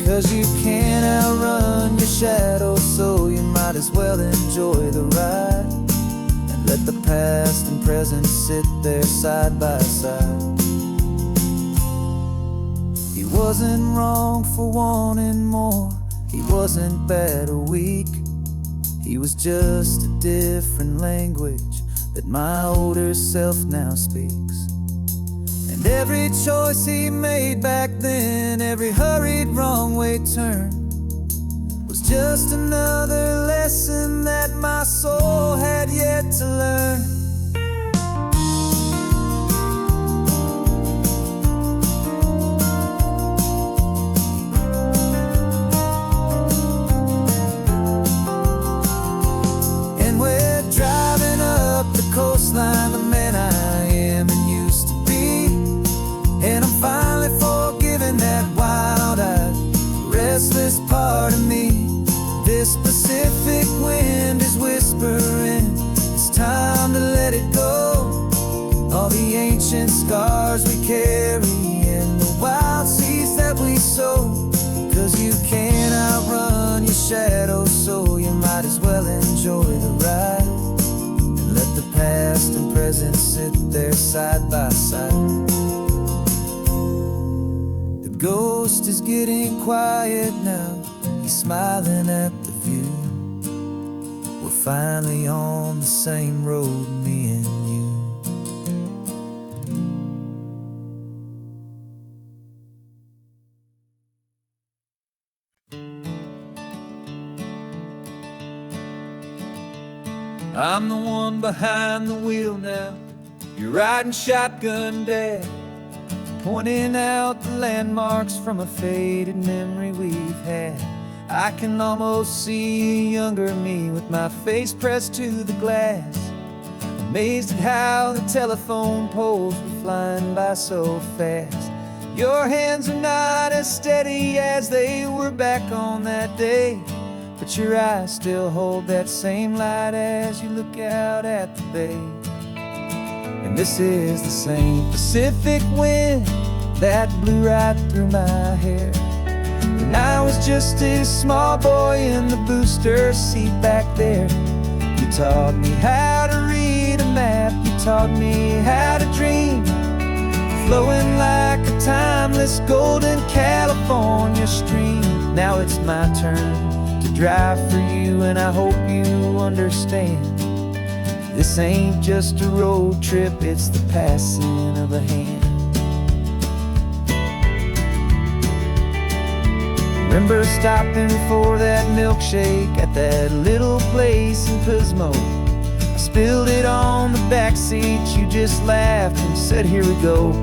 S1: 'Cause you can't outrun your shadow, so you might as well enjoy the ride and let the past and present sit there side by side. He wasn't wrong for wanting more, he wasn't bad or weak. He was just a different language that my older self now speaks. And every choice he made back then, every hurried wrong way turn, was just another lesson that my soul had yet to learn. And we're driving up the coastline, the man I am and used to be. And I'm finally forgiving that wild-eyed, restless part of me. This Pacific wind is whispering, it's time to let it go. All the ancient scars we carry and the wild seeds that we sow. 'Cause you can't outrun your shadow, so you might as well enjoy the ride. And let the past and present sit there side by side. The ghost is getting quiet now, he's smiling at the view. We're finally on the same road, me and you. I'm the one behind the wheel now, you're riding shotgun, Dad, pointing out the landmarks from a faded memory we've had. I can almost see a younger me with my face pressed to the glass, amazed at how the telephone poles were flying by so fast. Your hands are not as steady as they were back on that day, but your eyes still hold that same light as you look out at the bay. And this is the same Pacific wind that blew right through my hair when I was just a small boy in the booster seat back there. You taught me how to read a map, you taught me how to dream, flowing like a timeless golden California stream. Now it's my turn to drive for you, and I hope you understand. This ain't just a road trip, it's the passing of a hand. Remember stopping for that milkshake at that little place in Pismo? I spilled it on the back seat, you just laughed and said, here we go.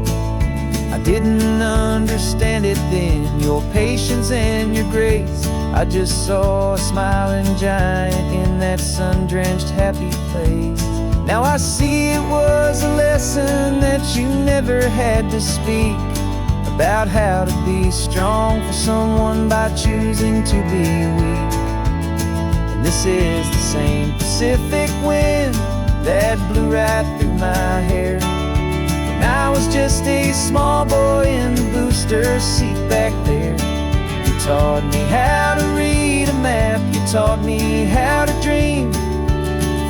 S1: I didn't understand it then, your patience and your grace. I just saw a smiling giant in that sun-drenched happy place. Now I see it was a lesson that you never had to speak, about how to be strong for someone by choosing to be weak. And this is the same Pacific wind that blew right through my hair when I was just a small boy in the booster seat back there. You taught me how to read a map, you taught me how to dream,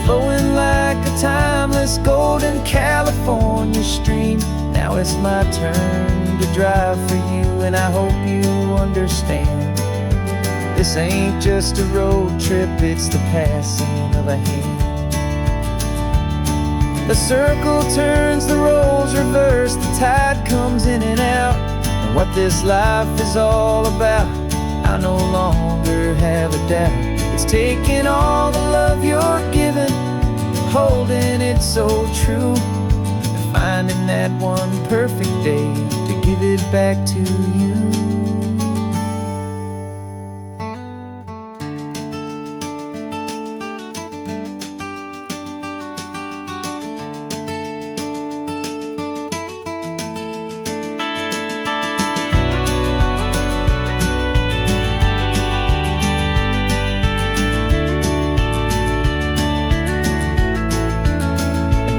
S1: flowing like a timeless golden California stream. Now it's my turn to drive for you, and I hope you understand. This ain't just a road trip, it's the passing of a hand. The circle turns, the roles reverse, the tide comes in and out. And what this life is all about, I no longer have a doubt. It's taking all the love you're giving, holding it so true, and finding that one perfect day to give it back to you.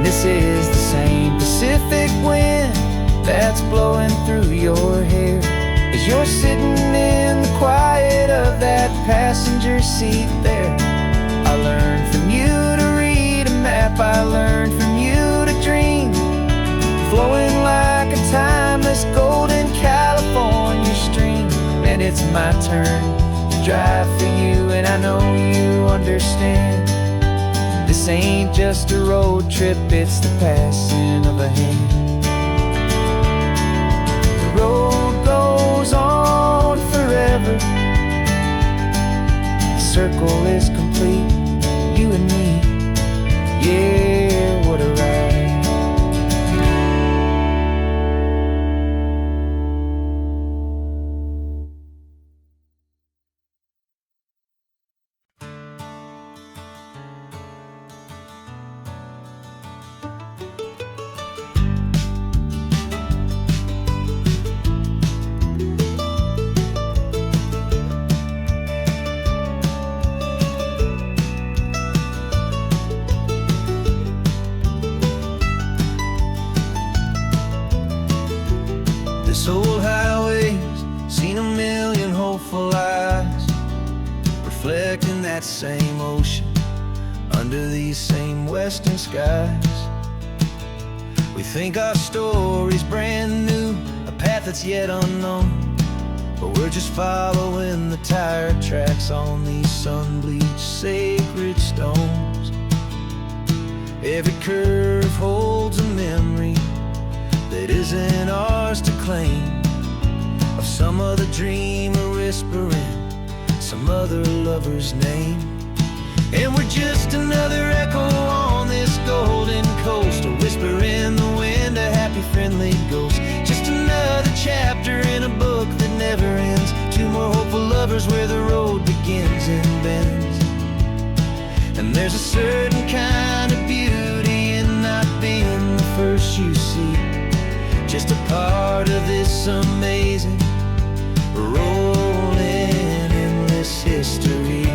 S1: This is the same Pacific wind that's blowing through your hair as you're sitting in the quiet of that passenger seat there. I learned from you to read a map, I learned from you to dream, flowing like a timeless golden California stream. And it's my turn to drive for you, and I know you understand. This ain't just a road trip, it's the passing of a hand. The road goes on forever, circle is complete. You and me, yeah, what a ride. This old highway's seen a million hopeful eyes, reflecting that same ocean under these same western skies. We think our story's brand new, a path that's yet unknown, but we're just following the tire tracks on these sun-bleached sacred stones. Every curve holds a memory that isn't ours to claim, of some other dreamer whispering some other lover's name. And we're just another echo on this golden coast, a whisper in the wind, a happy friendly ghost. Just another chapter in a book that never ends, two more hopeful lovers where the road begins and bends. And there's a certain kind of beauty in not being the first you see, just a part of this amazing, rolling, endless history.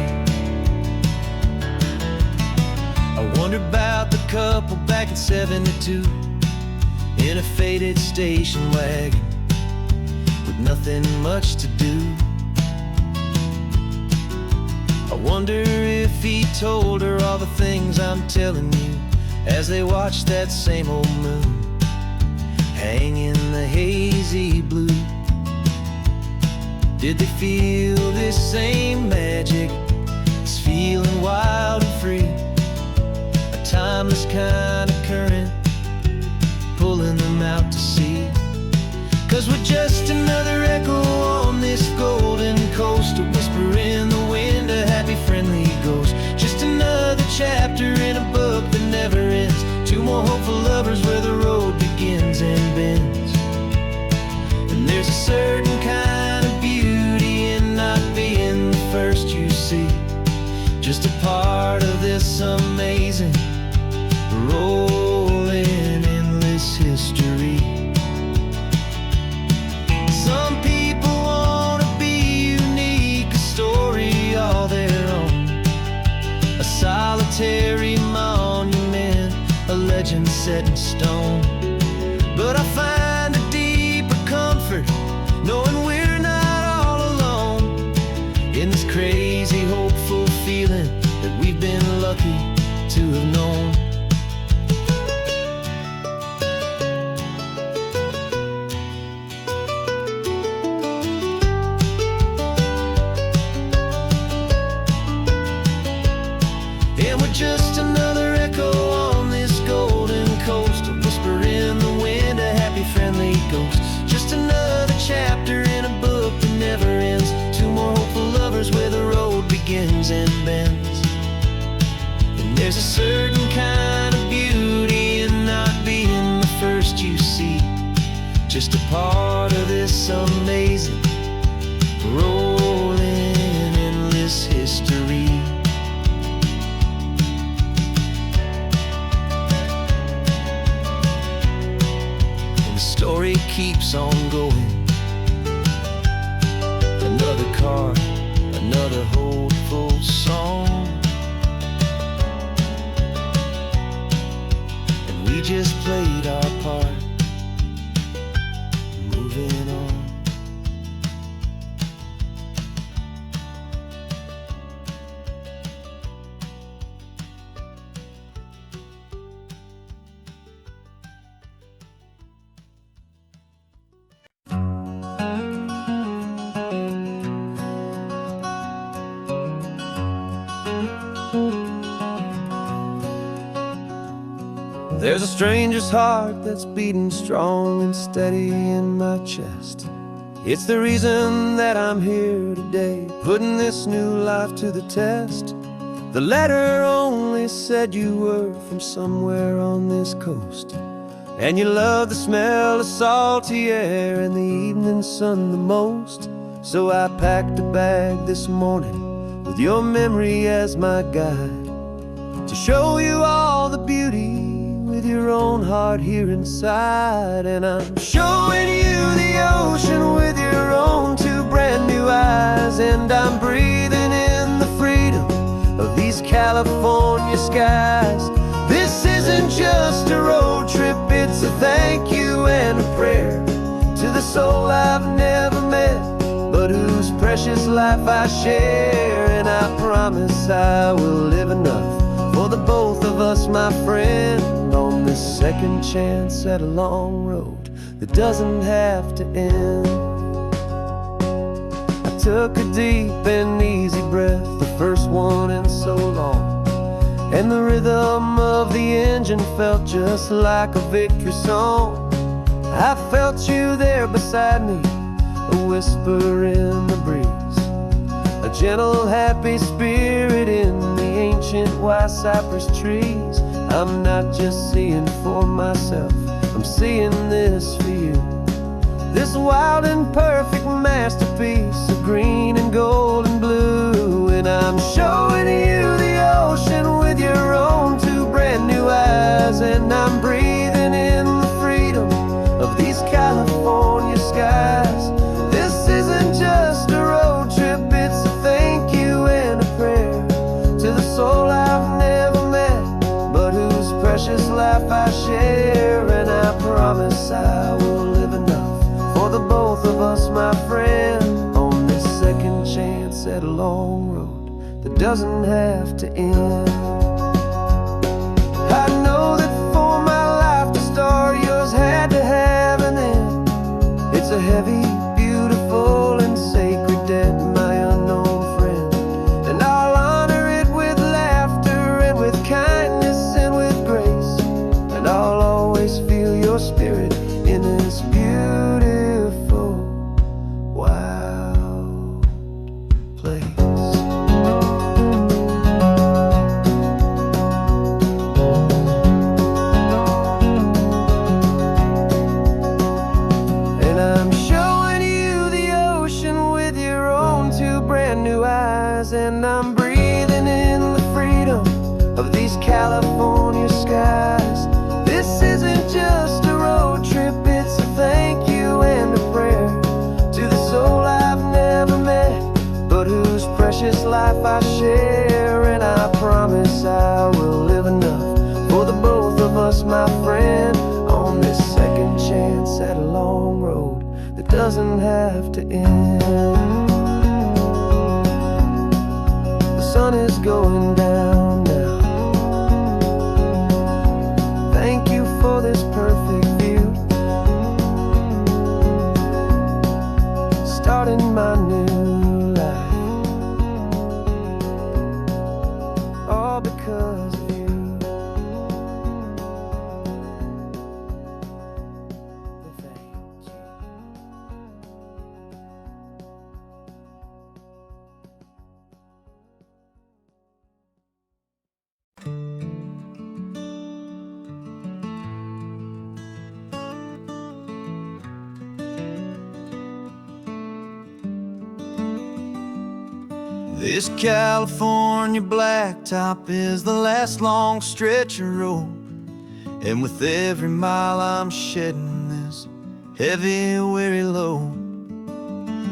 S1: I wonder about the couple back in '72 in a faded station wagon with nothing much to do. I wonder if he told her all the things I'm telling you as they watched that same old moon hang in the hazy blue. Did they feel this same magic, this feeling wild and free, a timeless kind of current pulling them out to sea? 'Cause we're just another echo on this golden coast, a whisper in the wind, a happy friendly ghost. Just another chapter in a book that never ends, two more hopeful lovers where the road begins and bends. And there's a certain kind of beauty in not being the first you see, just a part of this amazing, rolling, endless history. Some people wanna be unique, a story all their own, a solitary monument, a legend set in stone. But I find a deeper comfort knowing we're not all alone in this crazy, hopeful feeling that we've been lucky to have known. And we're just another echo on this golden coast, a whisper in the wind, a happy friendly ghost. Just another chapter in a book that never ends, two more hopeful lovers where the road begins and bends. And there's a certain kind of beauty in not being the first you see, just a part of this amazing, rolling, endless history. Story keeps on going. Another car, another hopeful song, and we just played our part, moving on. There's a stranger's heart that's beating strong and steady in my chest. It's the reason that I'm here today, putting this new life to the test. The letter only said you were from somewhere on this coast, and you love the smell of salty air and the evening sun the most. So I packed a bag this morning with your memory as my guide, to show you all the beauty with your own heart here inside. And I'm showing you the ocean with your own two brand new eyes, and I'm breathing in the freedom of these California skies. This isn't just a road trip, it's a thank you and a prayer to the soul I've never met, but whose precious life I share. And I promise I will live enough for the both of us, my friend, on this second chance at a long road that doesn't have to end. I took a deep and easy breath, the first one in so long, and the rhythm of the engine felt just like a victory song. I felt you there beside me, a whisper in the breeze, a gentle happy spirit in the ancient white cypress trees. I'm not just seeing for myself, I'm seeing this for you, this wild and perfect masterpiece of green and gold and blue. And I'm showing you the ocean with your own two brand new eyes, and I'm breathing in the freedom of these California skies. This isn't just a road trip, it's a thank you and a prayer to the soul I've never met, but whose precious life I share. And I promise I will live enough for the both of us, my friend, on this second chance at a long road that doesn't have to end. I know that for my life to start, yours had to have an end. It's a heavy, beautiful, and sacred debt, my unknown friend, and I'll honor it with laughter and with kindness and with grace, and I'll always feel your spirit in this beautiful, wild place. And I'm showing you the ocean with your own two brand new eyes, and I'm breathing in the freedom of these California skies. This isn't just a road trip, it's a thank you and a prayer to the soul I've never met, but whose precious life I share. And I promise I will live enough for the both of us, my friend, on this second chance at a long road that doesn't have to end. The sun is going down now. Thank you for this perfect view, starting my new life, all because of you. Thank you.
S3: This California blacktop is the last long stretch of road, and with every mile I'm shedding this heavy, weary load.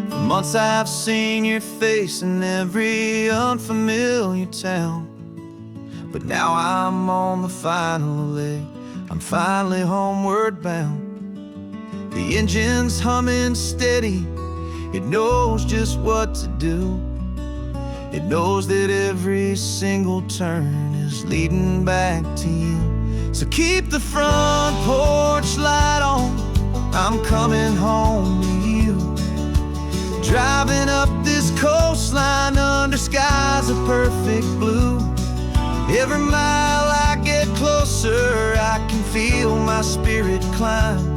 S3: For months I've seen your face in every unfamiliar town, but now I'm on the final leg, I'm finally homeward bound. The engine's humming steady, it knows just what to do. It knows that every single turn is leading back to you. So keep the front porch light on, I'm coming home to you. Driving up this coastline under skies of perfect blue. Every mile I get closer, I can feel my spirit climb.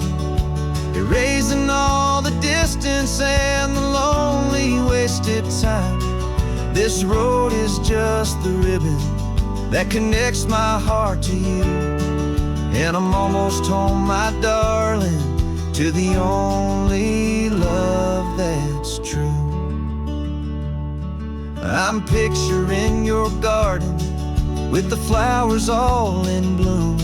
S3: erasing all the distance and the lonely wasted time. This road is just the ribbon that connects my heart to you, and I'm almost home, my darling, to the only love that's true. I'm picturing your garden with the flowers all in bloom.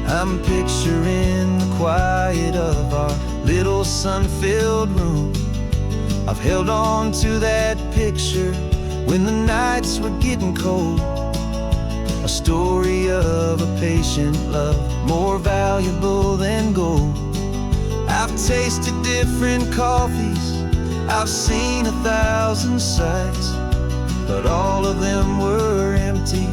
S3: I'm picturing the quiet of our little sun-filled room. I've held on to that picture when the nights were getting cold. A story of a patient love, more valuable than gold. I've tasted different coffees, I've seen 1,000 sights, but all of them were empty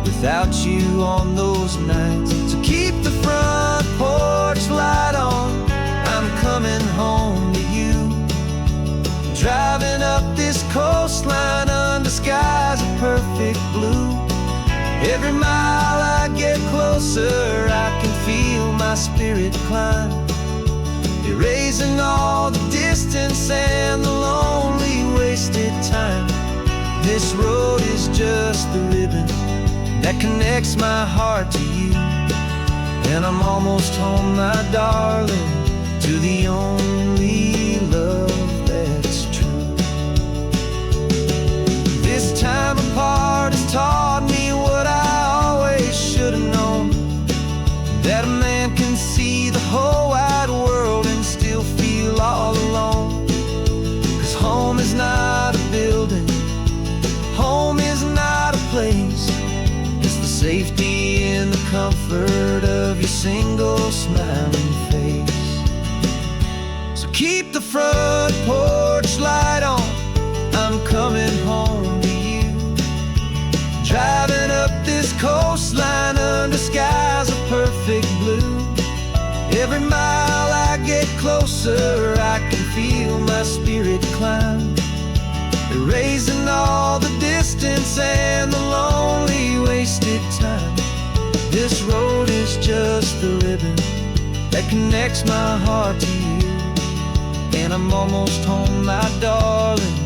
S3: without you on those nights. So keep the front porch light on, I'm coming home to you. Driving up this coastline under skies of perfect blue. Every mile I get closer, I can feel my spirit climb, erasing all the distance and the lonely wasted time. This road is just the ribbon that connects my heart to you, and I'm almost home, my darling, to the only love that's true. This time apart has taught me what I always should have known, that a man can see the whole wide world and still feel all alone. 'Cause home is not a building, home is not a place, it's the safety and the comfort of your single smiling face. So keep the front porch light on, I'm coming home to you. Driving up this coastline under skies of perfect blue. Every mile I get closer, I can feel my spirit climb, erasing all the distance and the lonely wasted time. This road is just the ribbon that connects my heart to you, and I'm almost home, my darling,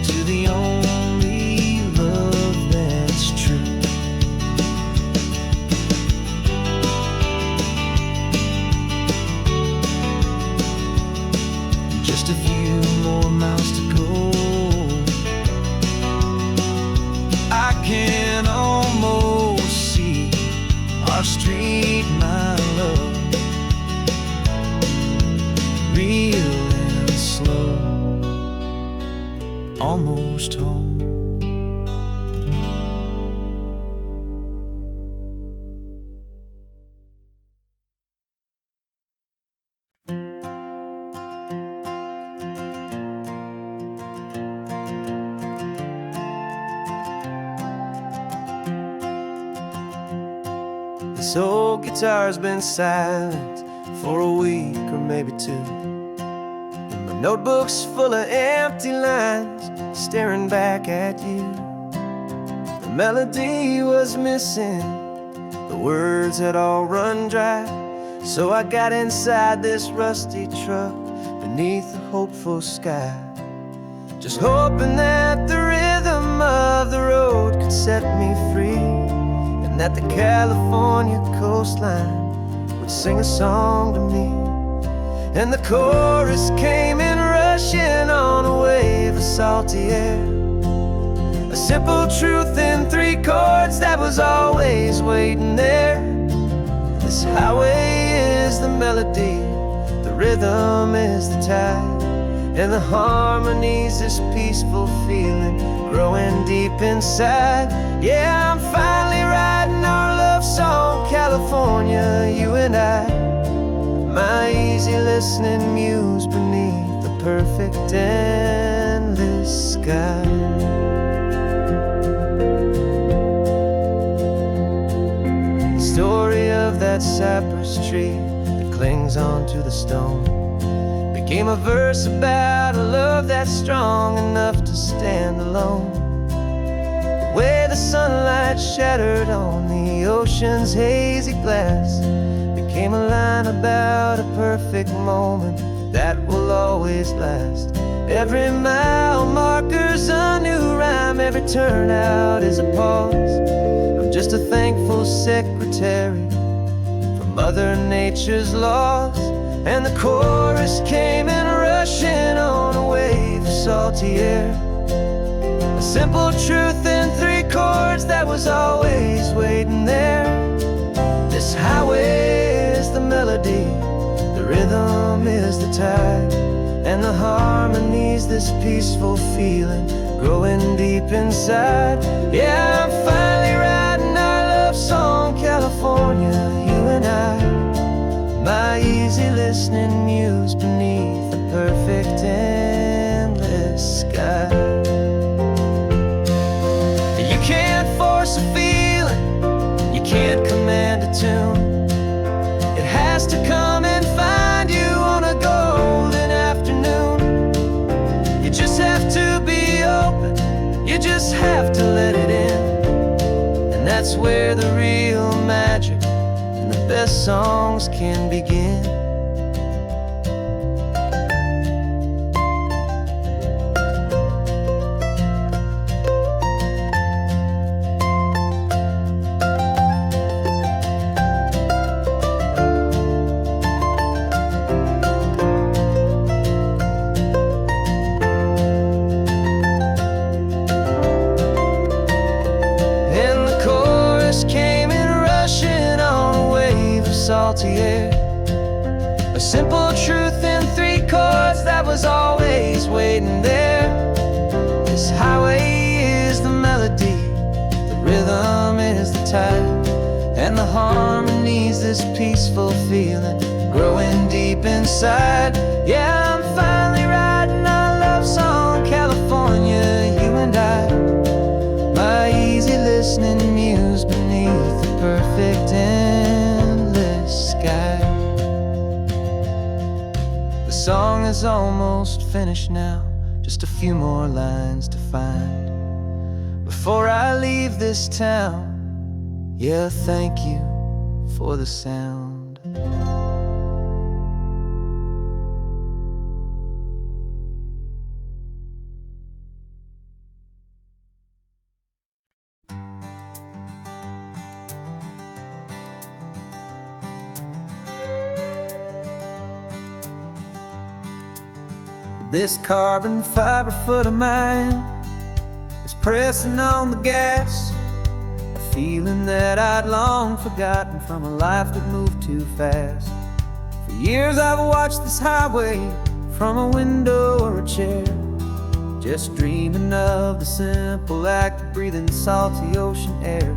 S3: to the only love that's true. Just a few more miles to go, I can almost see our street, my love, real and slow, almost home.
S1: This old guitar's been silent for a week or maybe two, and my notebook's full of empty lines staring back at you. The melody was missing, the words had all run dry, so I got inside this rusty truck beneath a hopeful sky, just hoping that the rhythm of the road could set me free, that the California coastline would sing a song to me. And the chorus came in rushing on a wave of salty air, a simple truth in 3 chords that was always waiting there. This highway is the melody, the rhythm is the tide, and the harmony's this peaceful feeling growing deep inside. Yeah, I'm finally writing our love song, California, you and I, my easy listening muse beneath the perfect endless sky. The story of that cypress tree that clings onto the stone became a verse about a love that's strong enough to stand alone. The way the sunlight shattered on the ocean's hazy glass came a line about a perfect moment that will always last. Every mile marker's a new rhyme, every turnout is a pause. I'm just a thankful secretary for Mother Nature's laws. And the chorus came in rushing on a wave of salty air. A simple truth in 3 chords that was always waiting there. This highway is the melody, the rhythm is the tide, and the harmony's this peaceful feeling growing deep inside. Yeah, I'm finally writing our love song, California, you and I. My easy listening muse beneath the perfect endless sky. You can't force a feeling, you can't command a tune. It has to come and find you on a golden afternoon. You just have to be open, you just have to let it in. And that's where the real magic and the best songs can begin. Salty air, a simple truth in 3 chords that was always waiting there. This highway is the melody, the rhythm is the tide, and the harmony's this peaceful feeling growing deep inside. Yeah, I'm finally writing our love song, California, you and I. My easy listening muse beneath the perfect sky. The song is almost finished now, just a few more lines to find before I leave this town. Yeah, thank you for the sound. This carbon fiber foot of mine is pressing on the gas, a feeling that I'd long forgotten from a life that moved too fast. For years I've watched this highway from a window or a chair, just dreaming of the simple act of breathing salty ocean air.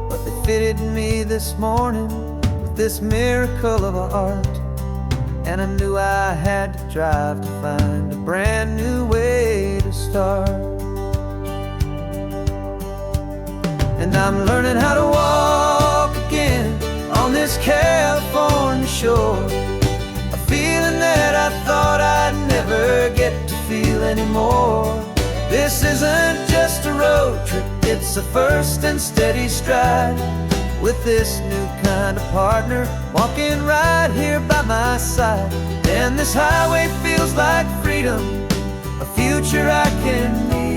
S1: But they fitted me this morning with this miracle of art, and I knew I had to drive to find a brand new way to start. And I'm learning how to walk again on this California shore, a feeling that I thought I'd never get to feel anymore. This isn't just a road trip, it's a first and steady stride, with this new kind of partner walking right here by my side. And this highway feels like freedom, a future I can need,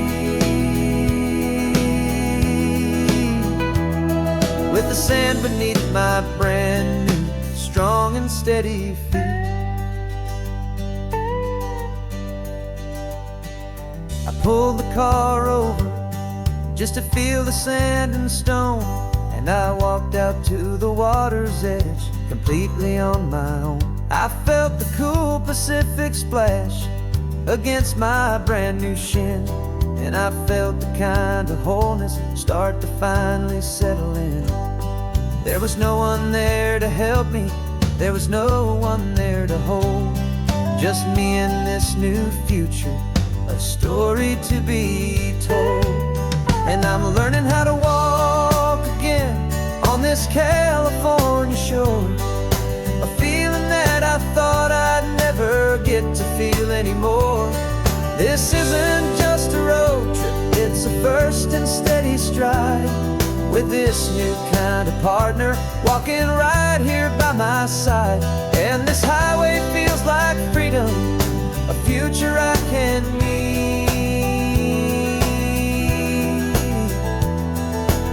S1: with the sand beneath my brand new strong and steady feet. I pulled the car over just to feel the sand and stone, and I walked out to the water's edge completely on my own. I felt the cool Pacific splash against my brand new shin, and I felt the kind of wholeness start to finally settle in. There was no one there to help me, there was no one there to hold, just me and this new future, a story to be told. And I'm learning how to walk again on this California shore, a feeling that I thought I'd never get to feel anymore. This isn't just a road trip, it's a first and steady stride, with this new kind of partner, walking right here by my side. And this highway feels like freedom, a future I can meet.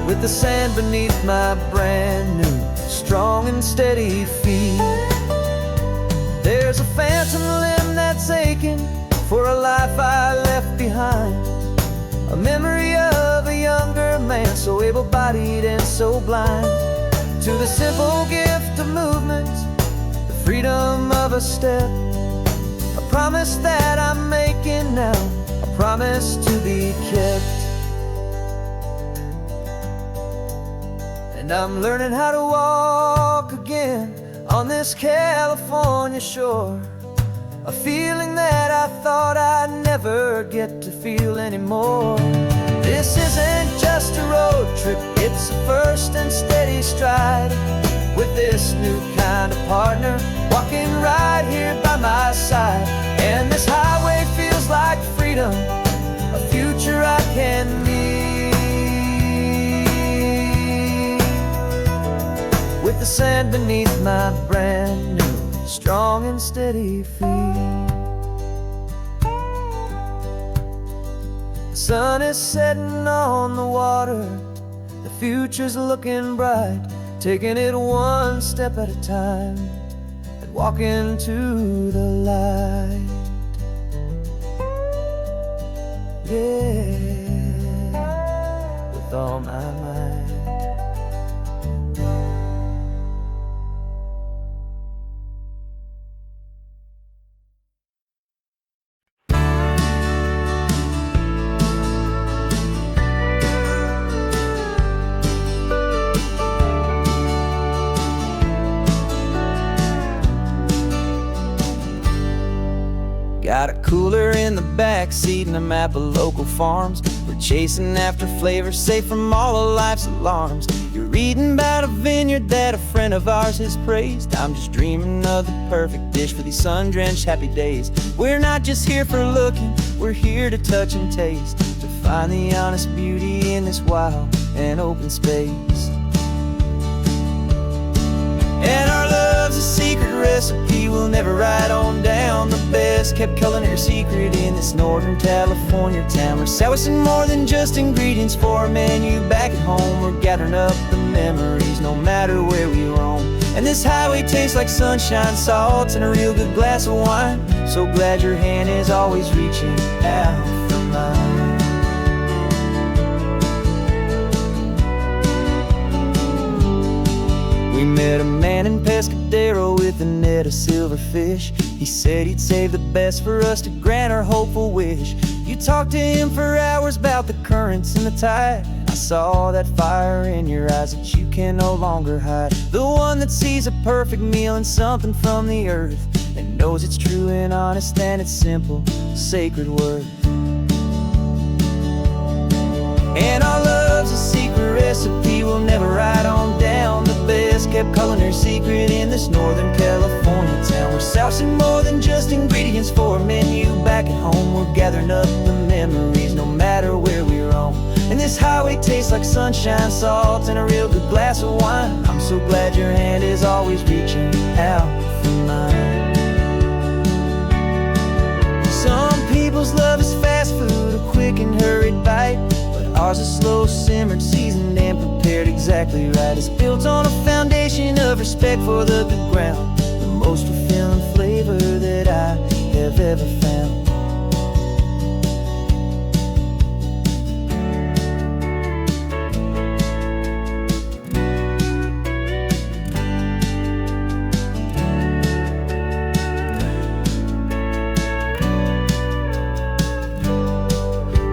S1: With the sand beneath my brand new, strong and steady feet. There's a phantom limb that's aching for a life I left behind, a memory of a younger man, so able-bodied and so blind. To the simple gift of movement, the freedom of a step, a promise that I'm making now, a promise to be kept. And I'm learning how to walk again on this California shore, a feeling that I thought I'd never get to feel anymore. This isn't just a road trip, it's a first and steady stride. With this new kind of partner, walking right here by my side. And this highway feels like freedom, a future I can meet. With the sand beneath my brand new, strong and steady feet. The sun is setting on the water, the future's looking bright, taking it one step at a time and walking to the light. Yeah, with all my might. Got a cooler in the back seat and a map of local farms. We're chasing after flavors safe from all of life's alarms. You're reading about a vineyard that a friend of ours has praised. I'm just dreaming of the perfect dish for these sun-drenched happy days. We're not just here for looking, we're here to touch and taste, to find the honest beauty in this wild and open space. And our love's a secret recipe we'll never write on down. The best kept culinary secret in this Northern California town. We're sourcing more than just ingredients for a menu back at home. We're gathering up the memories no matter where we roam. And this highway tastes like sunshine, salt, and a real good glass of wine. So glad your hand is always reaching out for mine. We met a man in Pescadero with a net of silverfish. He said he'd save the best for us to grant our hopeful wish. You talked to him for hours about the currents and the tide. I saw that fire in your eyes that you can no longer hide. The one that sees a perfect meal in something from the earth, and knows it's true and honest and it's simple, sacred worth. And our love's a secret recipe we'll never write on down. The best kept culinary secret in this Northern California town. We're sourcing more than just ingredients for a menu back at home. We're gathering up the memories no matter where we roam. And this highway tastes like sunshine, salt, and a real good glass of wine. I'm so glad your hand is always reaching out for mine. Some people's love is fast food, a quick and hurried bite. Ours is slow simmered, seasoned and prepared exactly right. It's built on a foundation of respect for the good ground, the most fulfilling flavor that I have ever found.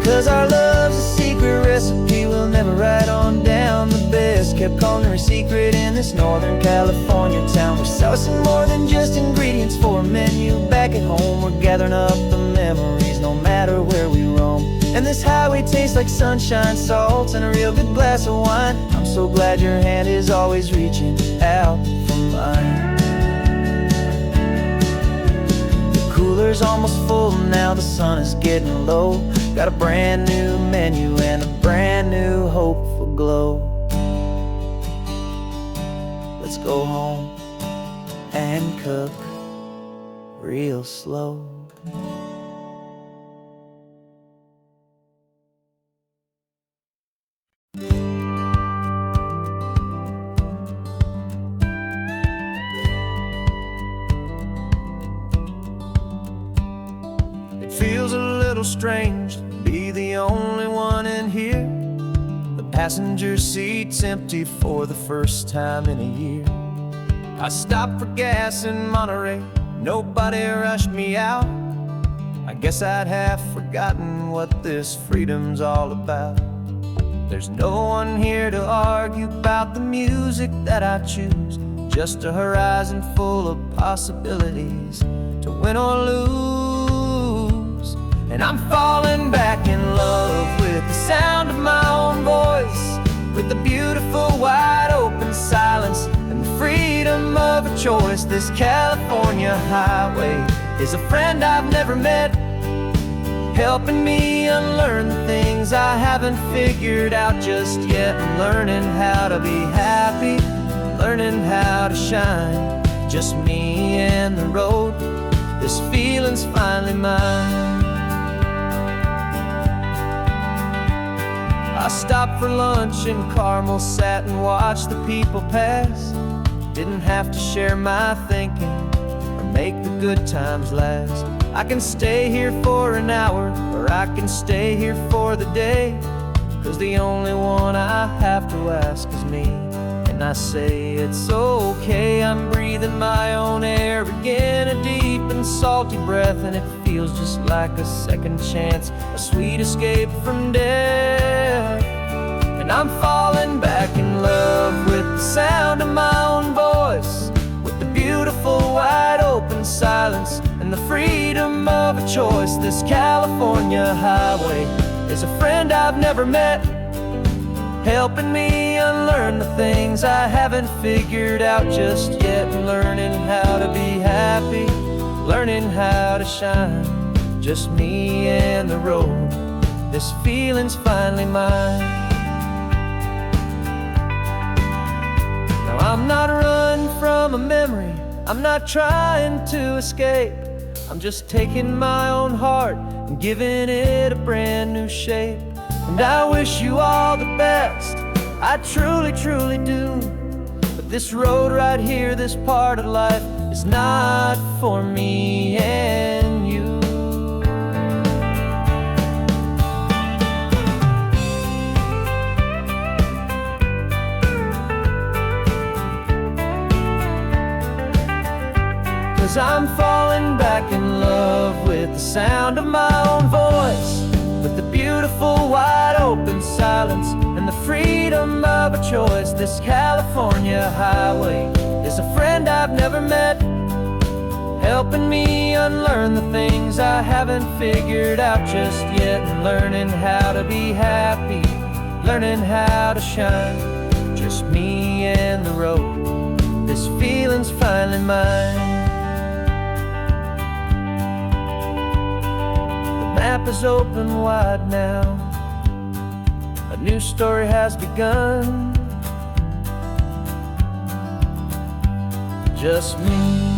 S1: 'Cause our love's a secret recipe we'll never write on down. The best kept culinary secret in this Northern California town. We're sourcing more than just ingredients for a menu back at home. We're gathering up the memories no matter where we roam. And this highway tastes like sunshine, salt, and a real good glass of wine. I'm so glad your hand is always reaching out for mine. The cooler's almost full now, the sun is getting low. Got a brand new menu and a brand new hopeful glow. let's go home and cook real slow. It feels a little strange to be the only one in here. The passenger seat's empty for the first time in a year. I stopped for gas in Monterey, nobody rushed me out. I guess I'd have forgotten what this freedom's all about. There's no one here to argue about the music that I choose, just a horizon full of possibilities to win or lose. And I'm falling back in love with the sound of my own voice, with the beautiful wide open silence and the freedom of a choice. This California highway is a friend I've never met, helping me unlearn the things I haven't figured out just yet. I'm learning how to be happy, learning how to shine, just me and the road. This feeling's finally mine. I stopped for lunch in Carmel, sat and watched the people pass. Didn't have to share my thinking or make the good times last. I can stay here for an hour, or I can stay here for the day, 'cause the only one I have to ask is me. And I say it's okay, I'm breathing my own air again, a deep and salty breath, and it feels just like a second chance, a sweet escape from death. And I'm falling back in love with the sound of my own voice, with the beautiful wide open silence and the freedom of a choice. This California highway is a friend I've never met, helping me unlearn the things I haven't figured out just yet. Learning how to be happy, learning how to shine, just me and the road. This feeling's finally mine. Now I'm not running from a memory, I'm not trying to escape. I'm just taking my own heart and giving it a brand new shape. And I wish you all the best, I truly, truly do. But this road right here, this part of life, is not for me and you. 'Cause I'm falling back in love with the sound of my own voice, with the beautiful wide open silence and the freedom of a choice. This California highway is a friend I've never met, helping me unlearn the things I haven't figured out just yet. And learning how to be happy, learning how to shine, just me and the road. This feeling's finally mine. The map is open wide now, a new story has begun. Just me.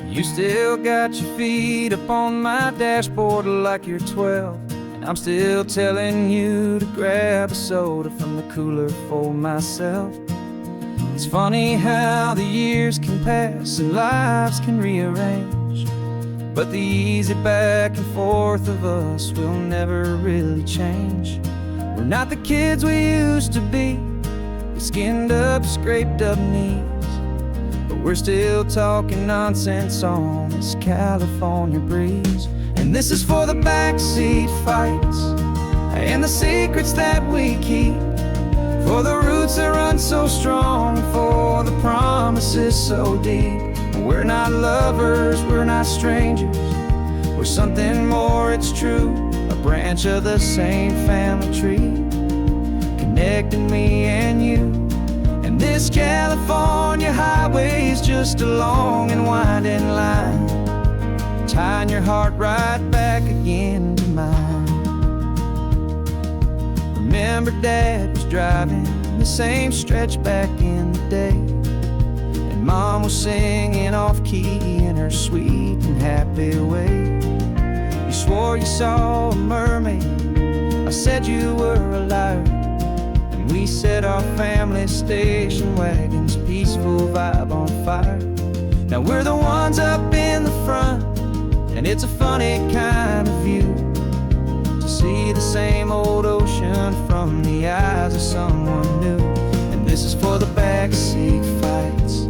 S1: You still got your feet up on my dashboard like you're 12, and I'm still telling you to grab a soda from the cooler for myself. It's funny how the years can pass and lives can rearrange, but the easy back and forth of us will never really change. We're not the kids we used to be, with skinned up, scraped up knees, but we're still talking nonsense on this California breeze. And this is for the backseat fights and the secrets that we keep, for the roots that run so strong, for the promises so deep. We're not lovers, we're not strangers, we're something more, it's true, a branch of the same family tree, connecting me and you. And highway's just a long and winding line, tying your heart right back again to mine. Remember Dad was driving the same stretch back in the day, and Mom was singing off-key in her sweet and happy way. You swore you saw a mermaid, I said you were a liar, and we set our family station wagon's peaceful vibe on fire. Now we're the ones up in the front, and it's a funny kind of view to see the same old ocean from the eyes of someone new. And this is for the backseat fights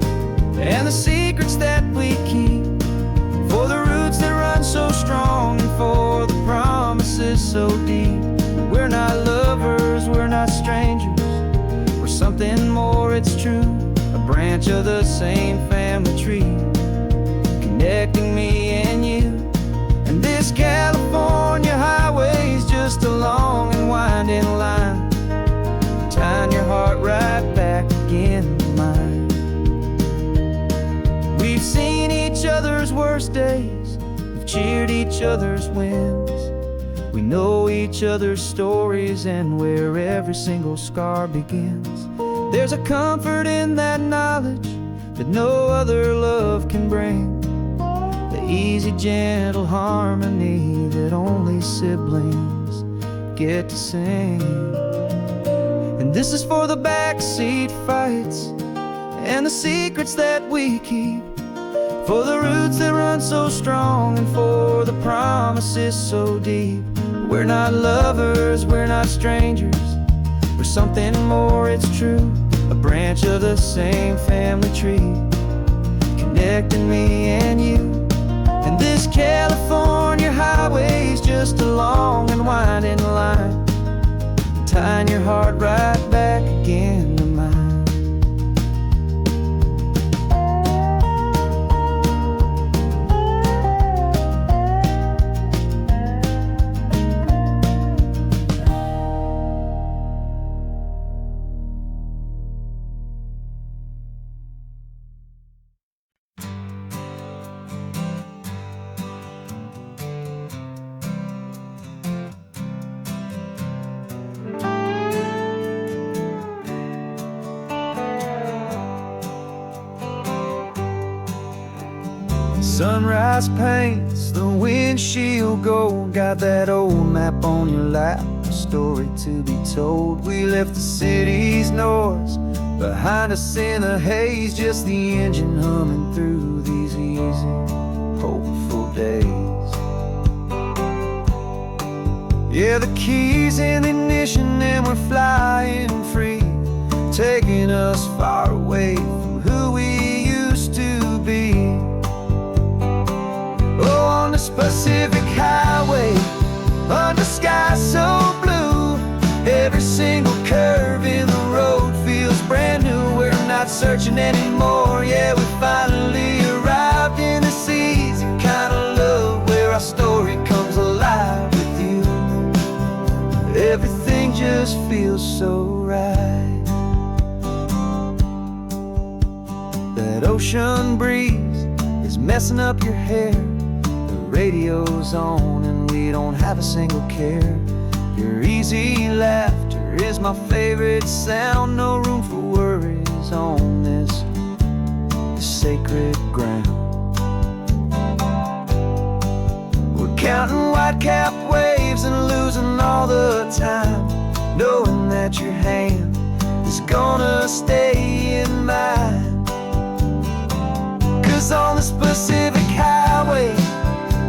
S1: and the secrets that we keep, for the roots that run so strong and for the promises so deep. We're not lovers, we're not strangers, we're something more, it's true. A branch of the same family tree, connecting me and you. And this California highway's just a long and winding line, tying your heart right back again to mine. We've seen each other's worst days, we've cheered each other's wins. We know each other's stories and where every single scar begins. There's a comfort in that knowledge that no other love can bring, the easy, gentle harmony that only siblings get to sing. And this is for the backseat fights and the secrets that we keep, for the roots that run so strong and for the promises so deep. We're not lovers, we're not strangers, we're something more, it's true. A branch of the same family tree, connecting me and you. And this California highway's just a long and winding line, tying your heart right back again to mine. Sunrise paints the windshield gold, got that old map on your lap, a story to be told. We left the city's noise behind us in the haze, just the engine humming through these easy, hopeful days. Yeah, the keys in the ignition and we're flying free, taking us far away from who we used to be. Oh, on this Pacific highway, under sky so blue, every single curve in the road feels brand new. We're not searching anymore, yeah, we finally arrived in this easy kind of love, where our story comes alive with you. Everything just feels so right. That ocean breeze is messing up your hair, radio's on and we don't have a single care. Your easy laughter is my favorite sound, no room for worries on this sacred ground. We're counting white-capped waves and losing all the time, knowing that your hand is gonna stay in mine. 'Cause on this Pacific highway,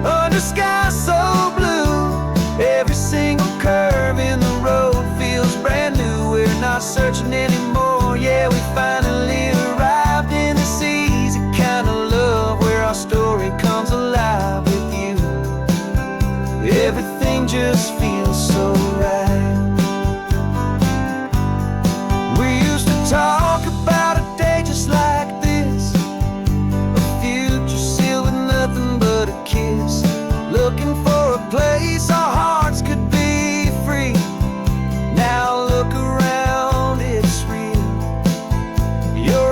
S1: under sky so blue, every single curve in the road feels brand new. We're not searching anymore, yeah, we finally arrived in this easy kind of love, where our story comes alive with you. Everything just feels so right. We used to talk about a day just like this, a future sealed with nothing but a kiss, looking for a place our hearts could be free. Now look around, it's real. You're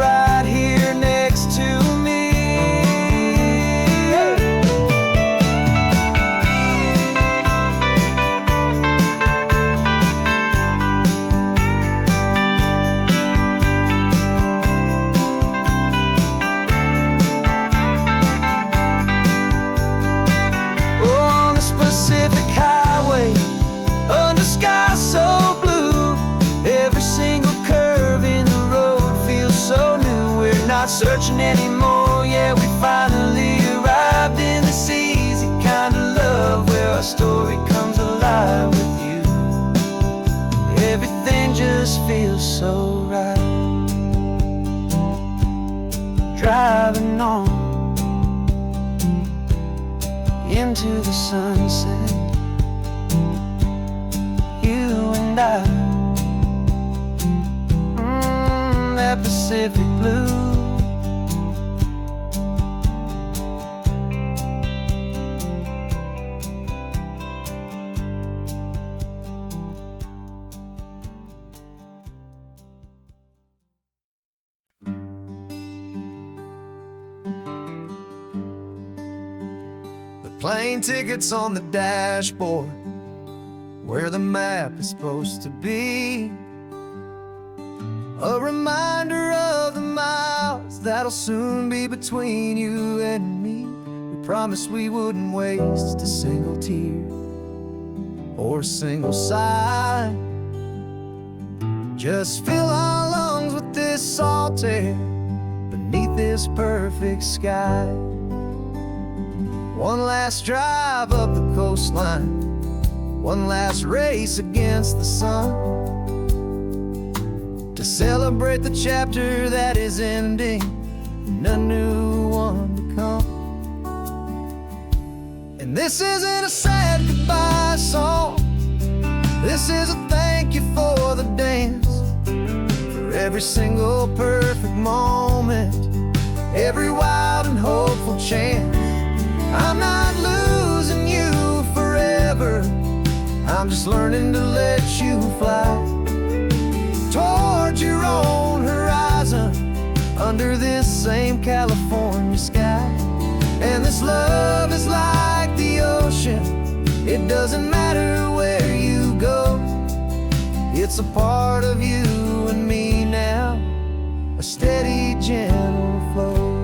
S1: not searching anymore. Yeah, we finally arrived in this easy kind of love where our story comes alive with you. Everything just feels so right. Driving on into the sunset, you and I, that Pacific blue.
S3: Plane tickets on the dashboard, where the map is supposed to be. A reminder of the miles that'll soon be between you and me. We promised we wouldn't waste a single tear or a single sigh. Just fill our lungs with this salt air beneath this perfect sky. One last drive up the coastline, one last race against the sun, to celebrate the chapter that is ending and a new one to come. And this isn't a sad goodbye song, this is a thank you for the dance, for every single perfect moment, every wild and hopeful chance. I'm not losing you forever, I'm just learning to let you fly toward your own horizon, under this same California sky. And this love is like the ocean, it doesn't matter where you go, it's a part of you and me now, a steady, gentle flow.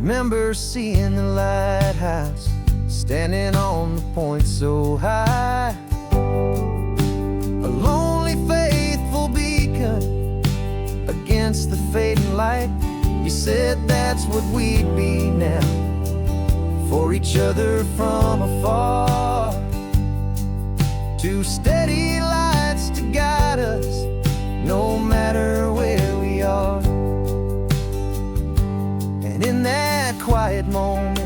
S3: Remember seeing the lighthouse, standing on the point so high, a lonely, faithful beacon against the fading light. You said that's what we'd be now, for each other from afar. Two steady lights to guide us, no matter where we are. And in that quiet moment,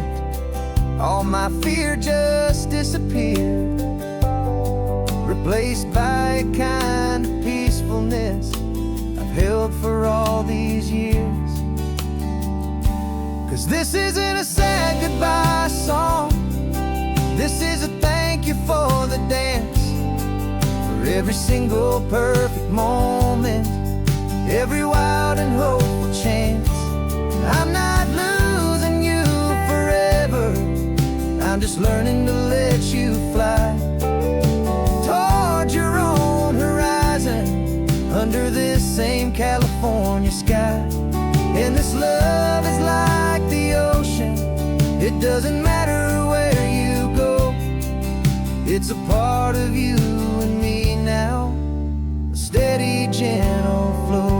S3: all my fear just disappeared, replaced by a kind of peacefulness I've held for all these years. 'Cause this isn't a sad goodbye song, this is a thank you for the dance, for every single perfect moment, every wild and hopeful chance. I'm not losing you forever, I'm just learning to let you fly toward your own horizon, under this same California sky. And this love is like the ocean, it doesn't matter where you go, it's a part of you and me now, a steady, gentle flow.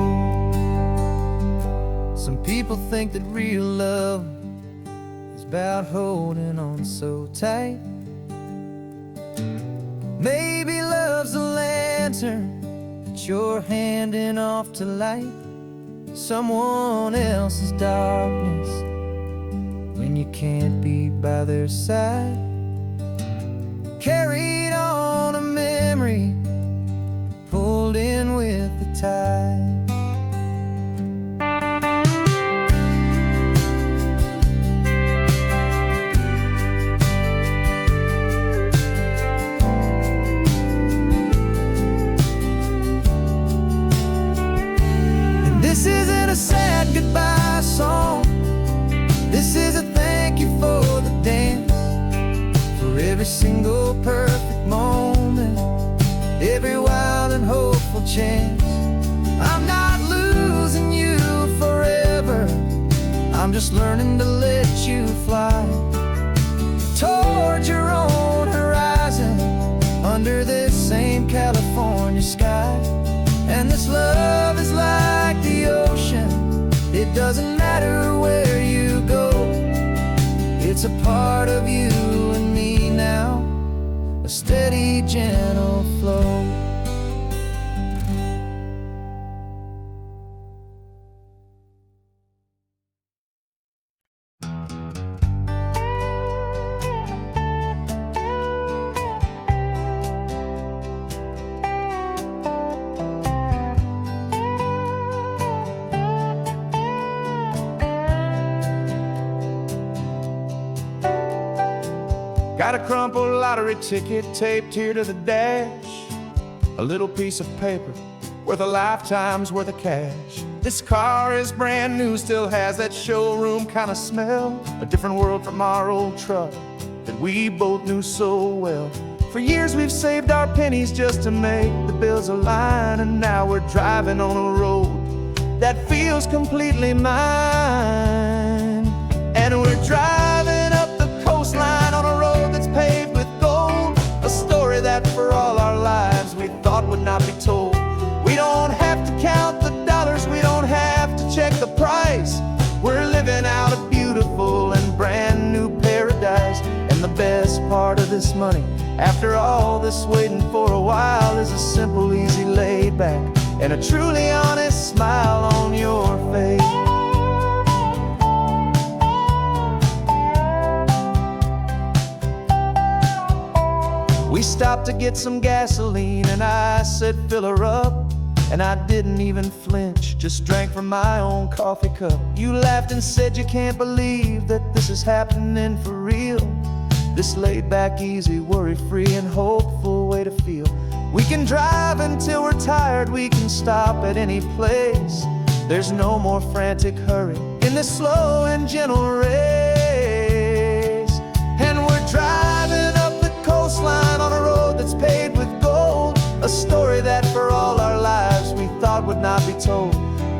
S3: Some people think that real love is about holding on so tight. Maybe love's a lantern that you're handing off to light someone else's darkness when you can't be by their side. Carried on a memory, pulled in with the tide. This isn't a sad goodbye song, this is a thank you for the dance, for every single perfect moment, every wild and hopeful chance. I'm not losing you forever, I'm just learning to let you fly toward your own horizon, under this same California sky. And this love is like the ocean,
S1: doesn't matter where you go. It's a part of you and me now, a steady, gentle flow.
S4: Got a crumpled lottery ticket taped here to the dash, a little piece of paper worth a lifetime's worth of cash. This car is brand new, still has that showroom kind of smell, a different world from our old truck that we both knew so well. For years we've saved our pennies just to make the bills align, and now we're driving on a road that feels completely mine. And we're driving up the coastline on a road that's paved with gold, a story that for all our lives we thought would not be told. We don't have to count the dollars, we don't have to check the price. We're living out a beautiful and brand new paradise. And the best part of this money, after all this waiting for a while, is a simple, easy, laid back, and a truly honest smile on your face. We stopped to get some gasoline and I said fill her up, and I didn't even flinch, just drank from my own coffee cup. You laughed and said you can't believe that this is happening for real. This laid back, easy, worry-free and hopeful way to feel. We can drive until we're tired, we can stop at any place. There's no more frantic hurry in this slow and gentle race. And we're driving up the coastline on a road that's paved with gold, a story that for all our lives we thought would not be told.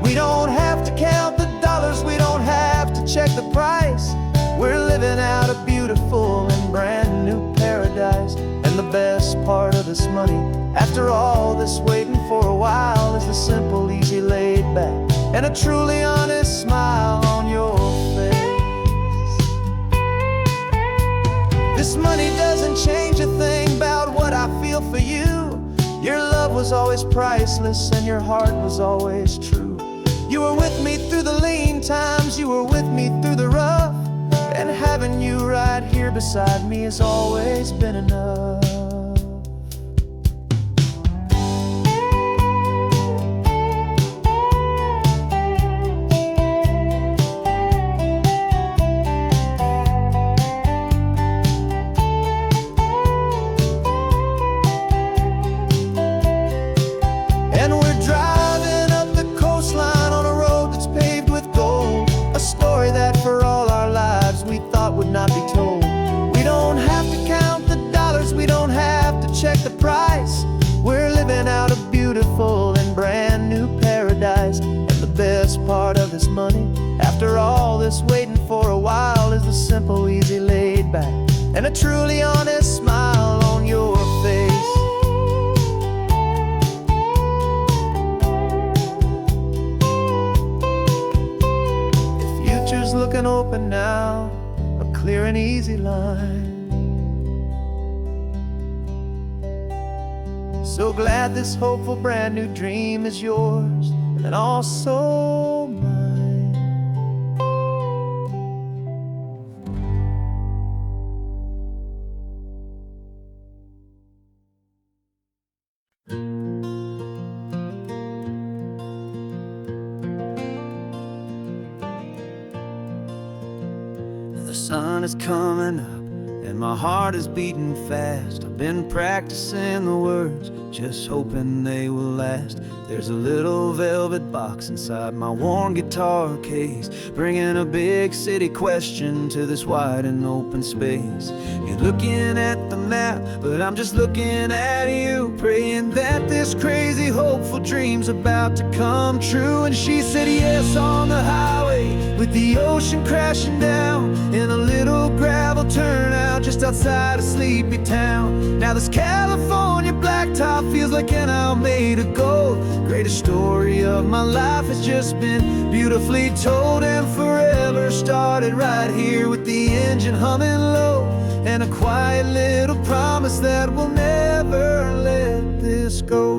S4: We don't have to count the dollars, we don't have to check the price. We're living out a beautiful and brand new paradise. And the best part of this money, after all this waiting for a while, is the simple, easy, laid back, and a truly honest smile on your face. This money doesn't change a thing about what I feel for you. Your love was always priceless and your heart was always true. You were with me through the lean times, you were with me through the rough, and having you right here beside me has always been enough. And we're driving up the coastline on a road that's paved with gold, a story that for all our lives we thought would not be told. We don't have to count the dollars, we don't have to check the price. We're living out a beautiful and brand new paradise. And the best part of this money, after all this waiting for a while, is the simple, easy, laid back, and a truly honest smile on your face. The future's looking open now, a clear and easy line. So glad this hopeful brand new dream is yours and also mine. The sun is coming up and my heart is beating fast. I've been practicing the words, just hoping they will last. There's a little velvet box inside my worn guitar case, bringing a big city question to this wide and open space. You're looking at the map, but I'm just looking at you, praying that this crazy hopeful dream's about to come true. And she said yes on the highway with
S1: with the ocean crashing down in a little gravel turnout just outside of Sleepy Town. Now this California blacktop feels like an isle made of gold. Greatest story of my life has just been beautifully told, and forever started right here with the engine humming low, and a quiet little promise that we'll never let this go.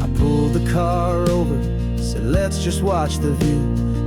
S1: I pulled the car over, said let's just watch the view.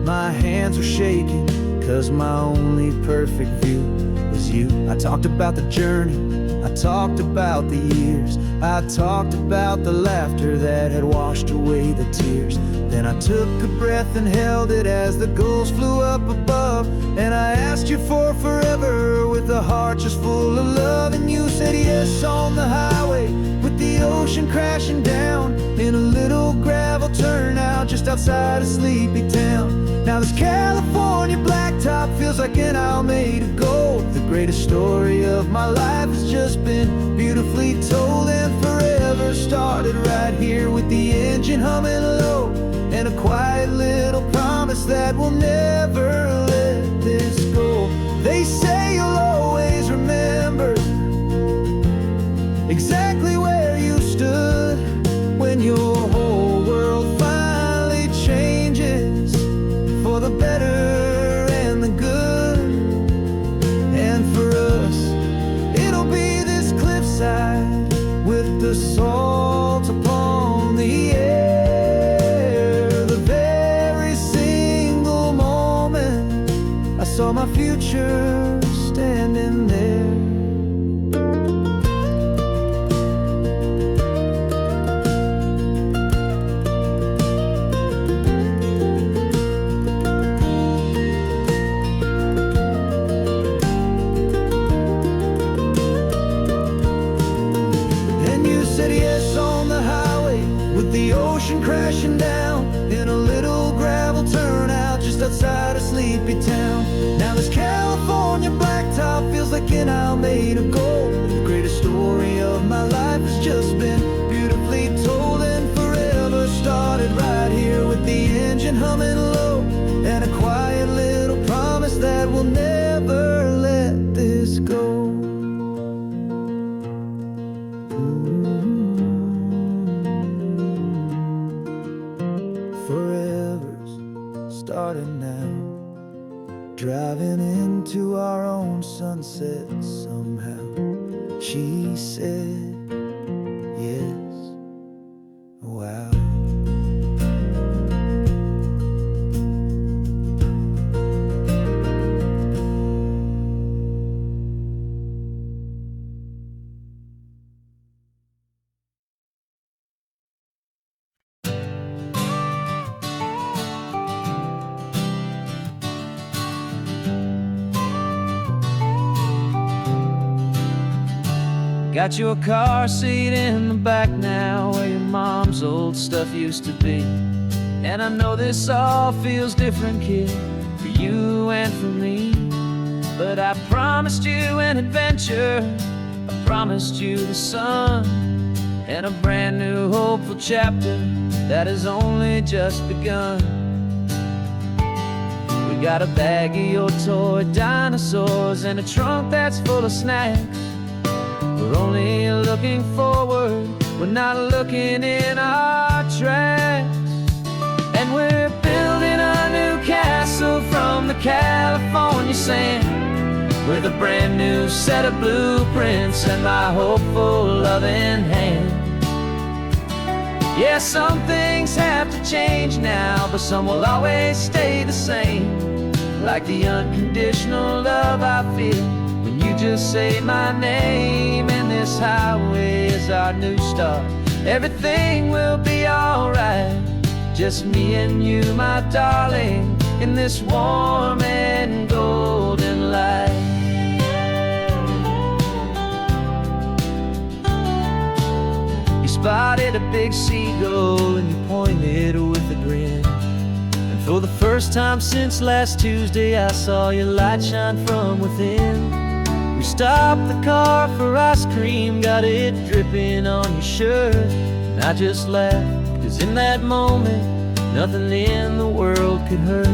S1: My hands were shaking, cause my only perfect view was you. I talked about the journey, I talked about the years, I talked about the laughter that had washed away the tears. Then I took a breath and held it as the gulls flew up above, and I asked you for forever with a heart just full of love. And you said yes on the highway with the ocean crashing down in a little gravel turnout just outside of Sleepy Town. Now this California blacktop feels like an isle made of gold. The greatest story of my life has just been beautifully told, and forever started right here with the engine humming low, and a quiet little promise that we'll never let this go. They say you'll always remember exactly where you stood when your whole world finally changes for the better and the good. And for us, it'll be this cliffside with the salt upon the air. The very single moment I saw my future standing there. The ocean crashing down in a little gravel turnout just outside of Sleepy Town. Now this California blacktop feels like an isle made of gold. The greatest story of my life has just been beautifully told, and forever started right here with the engine humming low, and a quiet little promise that we'll never let this go. Starting now, driving into our own sunset somehow. She said yes, wow. Got your car seat in the back now, where your mom's old stuff used to be. And I know this all feels different, kid, for you and for me. But I promised you an adventure, I promised you the sun, and a brand new hopeful chapter that has only just begun. We got a bag of your toy dinosaurs and a trunk that's full of snacks. We're only looking forward, we're not looking in our tracks. And we're building a new castle from the California sand, with a brand new set of blueprints and my hopeful loving hand. Yeah, some things have to change now, but some will always stay the same. Like the unconditional love I feel when you just say my name. And this highway is our new start, everything will be alright. Just me and you, my darling, in this warm and golden light. You spotted a big seagull and you pointed with a grin. And for the first time since last Tuesday, I saw your light shine from within. We stopped the car for ice cream, got it dripping on your shirt. And I just laughed, 'cause in that moment,
S2: nothing in the world could hurt.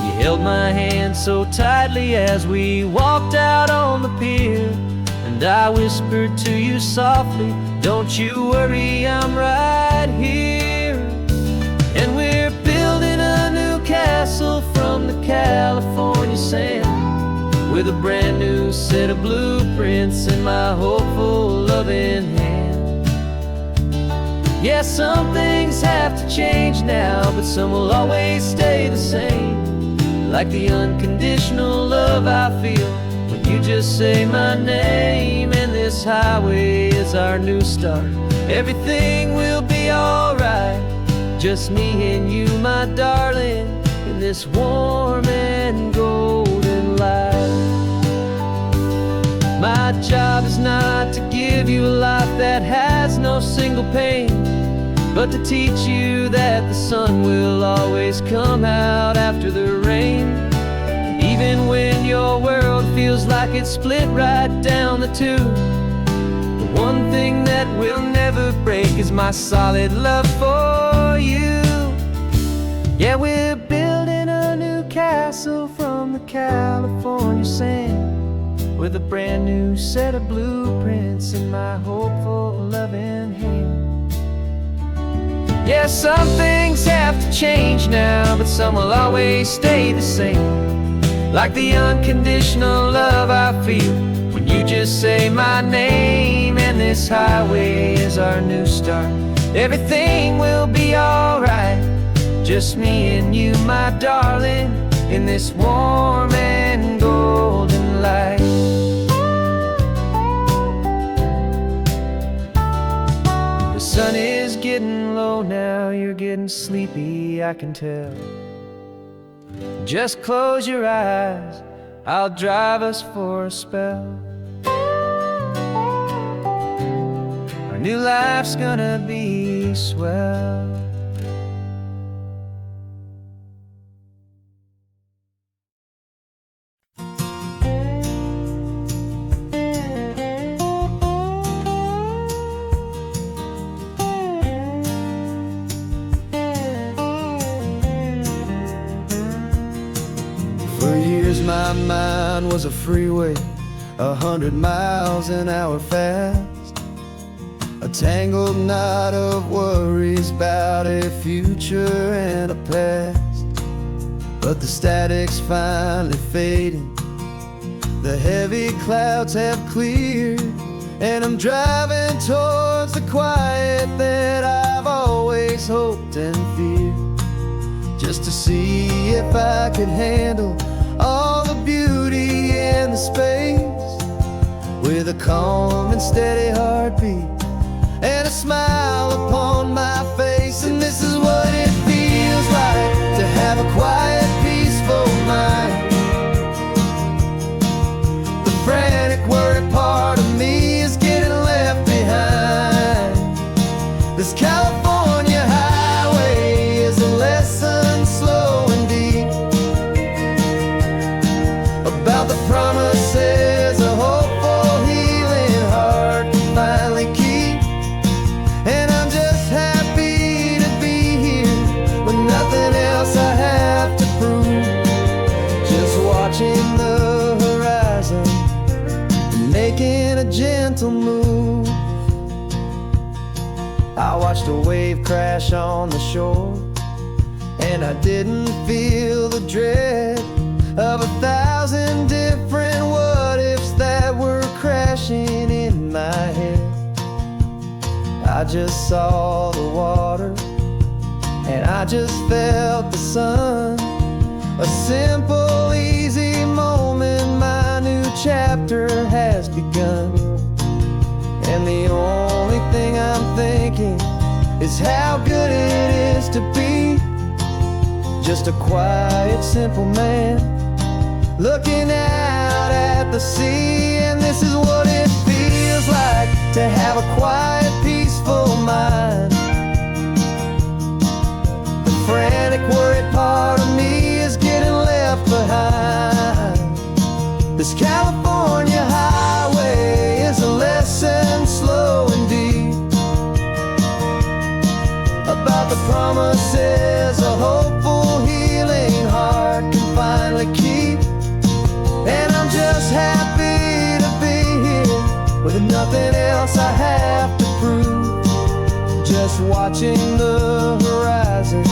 S2: You held my hand so tightly as we walked out on the pier, and I whispered to you softly, don't you worry, I'm right here. And we're building a new castle from the California sand, with a brand new set of blueprints in my hopeful loving hand. Yeah, some things have to change now, but some will always stay the same, like the unconditional love I feel when you just say my name. And this highway is our new start. Everything will be alright, just me and you, my darling, in this warm and golden light. My job is not to give you a life that has no single pain, but to teach you that the sun will always come out after the rain. Even when your world feels like it's split right down the two, the one thing that will never break is my solid love for you. Yeah, we're building a new castle from the California sand, with a brand new set of blueprints in my hopeful loving hand. Yeah, some things have to change now, but some will always stay the same, like the unconditional love I feel when you just say my name. And this highway is our new start. Everything will be alright, just me and you, my darling, in this warm and golden light. The sun is getting low now, you're getting sleepy, I can tell. Just close your eyes, I'll drive us for a spell. Our new life's gonna be swell.
S3: For years my mind was a freeway, 100 miles an hour fast, a tangled knot of worries about a future and a past. But the static's finally fading, the heavy clouds have cleared, and I'm driving towards the quiet that I've always hoped and feared, just to see if I could handle all the beauty and the space, with a calm and steady heartbeat and a smile upon my face. And this is what it feels like to have a quiet, peaceful mind. The frantic, worried part of me is getting left behind. This California highway is a lesson slow and deep about the promises a hopeful, healing heart can finally keep. And I'm just happy to be here with nothing else I have to prove, just watching the horizon and making a gentle move. I watched a wave crash on the shore, and I didn't feel the dread of 1,000 different what-ifs that were crashing in my head. I just saw the water, and I just felt the sun. A simple, easy moment, my new chapter has begun. And the only thing I'm thinking is how good it is to be just a quiet, simple man looking out at the sea. And this is what it feels like to have a quiet, peaceful mind. The frantic, worried part of me is getting left behind. This California highway is a lesson slow and deep about
S1: promises a hopeful, healing heart can finally keep. And I'm just happy to be here with nothing else I have to prove. Just watching the horizon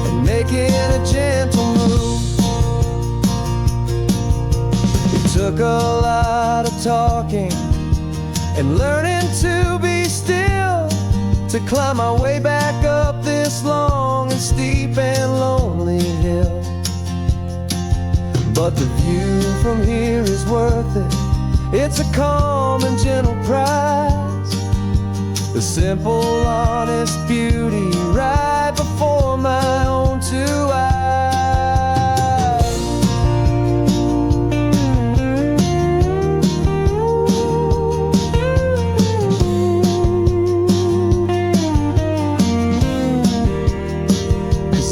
S1: and making a gentle move. It took a lot of talking and learning to be still to climb my way back up this long and steep and lonely hill. But the view from here is worth it. It's a calm and gentle prize, the simple, honest beauty right before my own two eyes.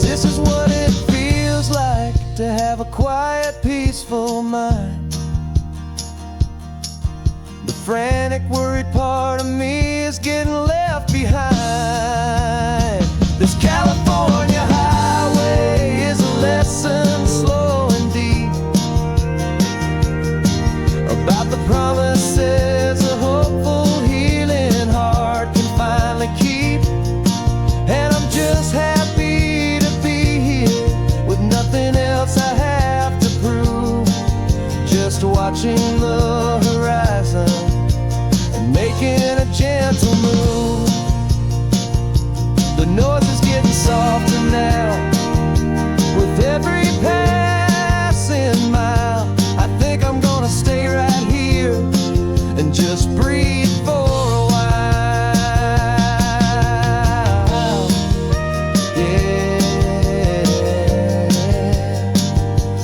S1: This is what it feels like to have a quiet, peaceful mind. The frantic, worried part of me is getting left behind. This California highway is a lesson, slow and deep, about the promises a hopeful, healing heart can finally keep. And I'm just happy to be here with nothing else I have to prove. Just watching the horizon and making a gentle move. The north is getting softer now with every passing mile. I think I'm gonna stay right here and just breathe for a while.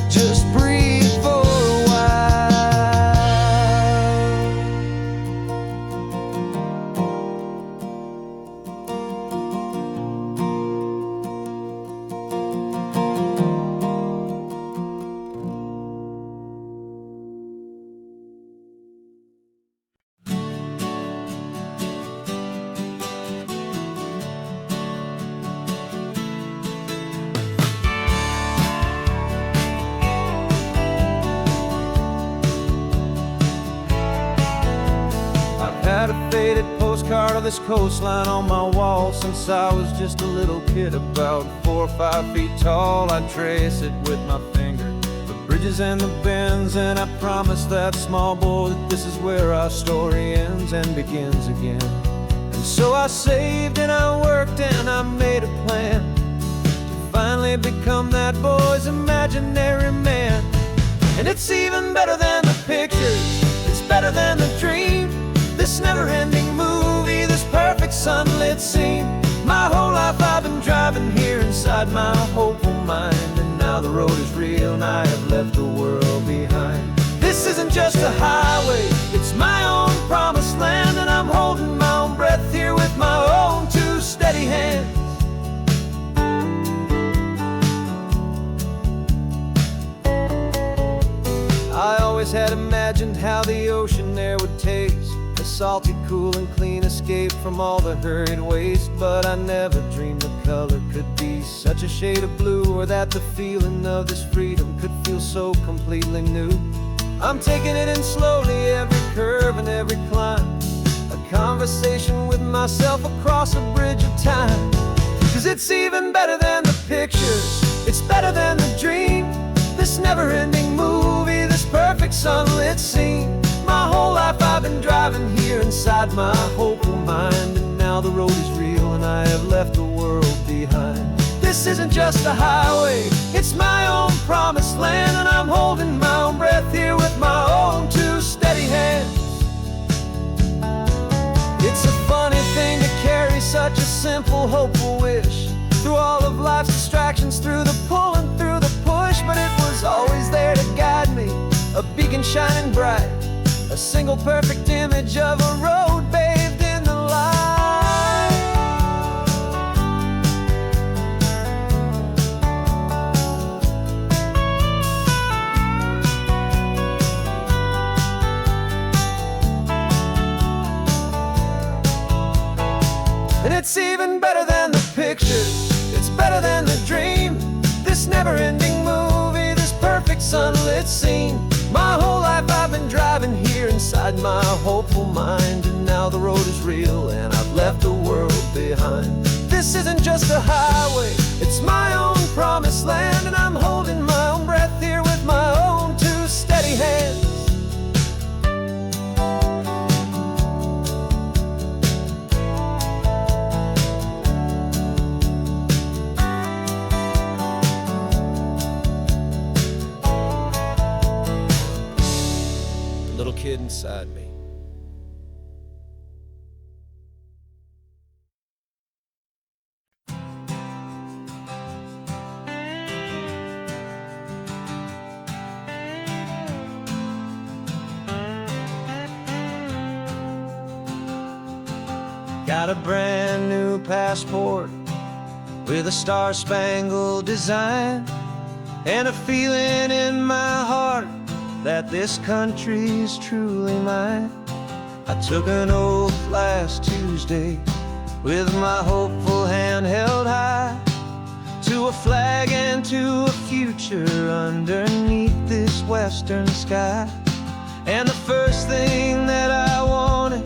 S1: Just breathe for a while. Had a faded postcard of this coastline on my wall since I was just a little kid, about 4 or 5 feet tall. I trace it with my finger, the bridges and the bends, and I promised that small boy that this is where our story ends and begins again. And so I saved and I worked and I made a plan to finally become that boy's imaginary man. And it's even better than the pictures, it's better than the dream. This never-ending movie, this perfect sunlit scene. My whole life I've been driving here inside my hopeful mind, and now the road is real and I have left the world behind. This isn't just a highway, it's my own promised land, and I'm holding my own breath here with my own two steady hands. I always had imagined how the ocean there would taste, a salty, cool and clean escape from all the hurried waste. But I never dreamed the color could be such a shade of blue, or that the feeling of this freedom could feel so completely new. I'm taking it in slowly, every curve and every climb, a conversation with myself across a bridge of time. 'Cause it's even better than the pictures, it's better than the dream. This never-ending movie, this perfect sunlit scene. My whole life I've been driving here inside my hopeful mind, and now the road is real and I have left the world behind. This isn't just a highway, it's my own promised land, and I'm holding my own breath here with my own two steady hands. It's a funny thing to carry such a simple, hopeful wish through all of life's distractions, through the pull and through the push. But it was always there to guide me, a beacon shining bright, a single perfect image of a road bathed in the light. And it's even better than the picture, picture, it's better than the dream. This never-ending movie, this perfect sunlit scene. My whole life I've been driving here inside my hopeful mind, and now the road is real and I've left the world behind. This isn't just a highway, it's my own promised land, and I'm holding my own breath here with my own two steady hands. Little kid inside me. Got a brand new passport with a star-spangled design, and a feeling in my heart that this country's truly mine. I took an oath last Tuesday with my hopeful hand held high, to a flag and to a future underneath this western sky. And the first thing that I wanted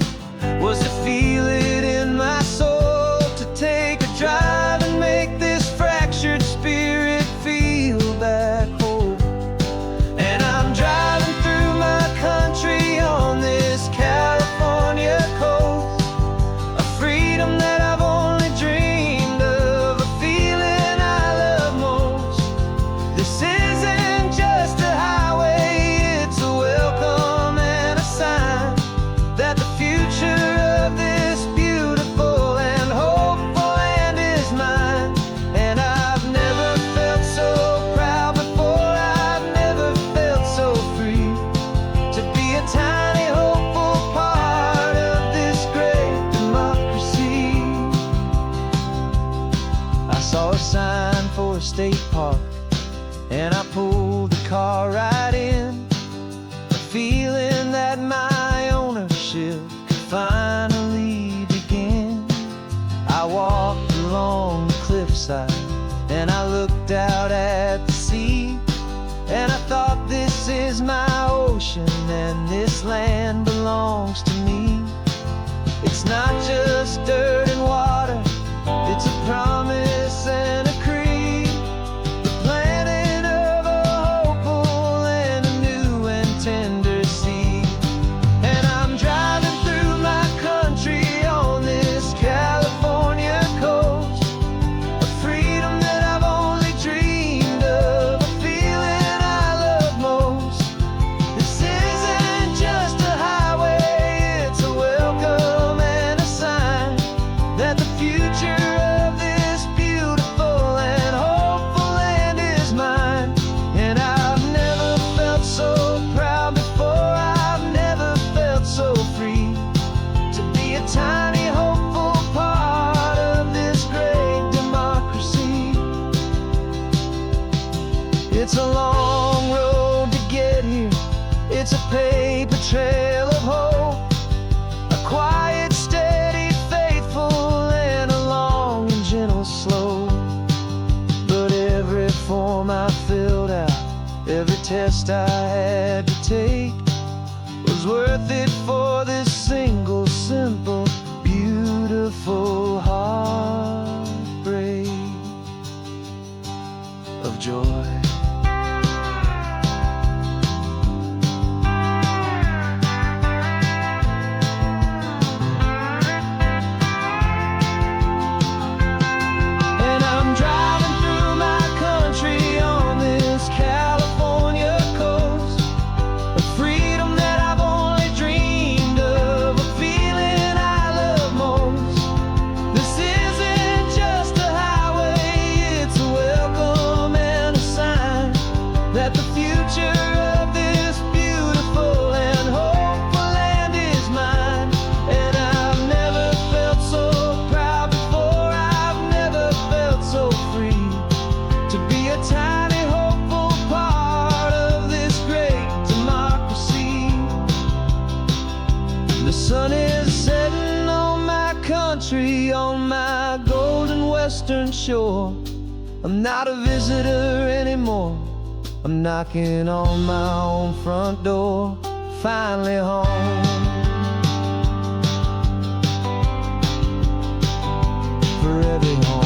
S1: was to feel it in my soul, to take a drive and make this fractured spirit feel back home. And I'm driving through my country on this California coast, a freedom that I've only dreamed of, a feeling I love most. This isn't just a highway, it's a welcome and a sign that the future of this beautiful and hopeful land is mine. And I've never felt so proud before, I've never felt so free, to be a tiny hopeful part of this great democracy. I saw a sign for a state park, and I pulled the car right in, a feeling that my ownership could finally begin. I walked along the cliffside and I looked out at the sea, and I thought, this is my ocean and this land belongs to me. It's not just dirt and water, it's a promise and a creed, the planting of a hopeful and a new and tender seed. And I'm driving through my country on this California coast, a freedom that I've only dreamed of, a feeling I love most. This isn't just a highway, it's a welcome and a sign that the future of this beautiful and hopeful land is mine. And I've never felt so proud before, I've never felt so free, to be a tiny hopeful part of this great democracy. It's a long road to get here, it's a paper trail of hope, a quiet, steady, faithful, and a long and gentle slope. But every form I filled out, every test I had to take, was worth it for this single, simple, beautiful heartbreak of joy. And I'm driving through my country on this California coast, a freedom that I've only dreamed of, a feeling I love most. This isn't just a highway, it's a welcome and a sign that the future of this beautiful and hopeful land is mine. And I've never felt so proud before, I've never felt so free, to be a tiny hopeful part of this great democracy. The sun is setting on my country, on my golden western
S2: western shore. I'm not a visitor anymore. I'm knocking on my own front door. Finally home. Forever home.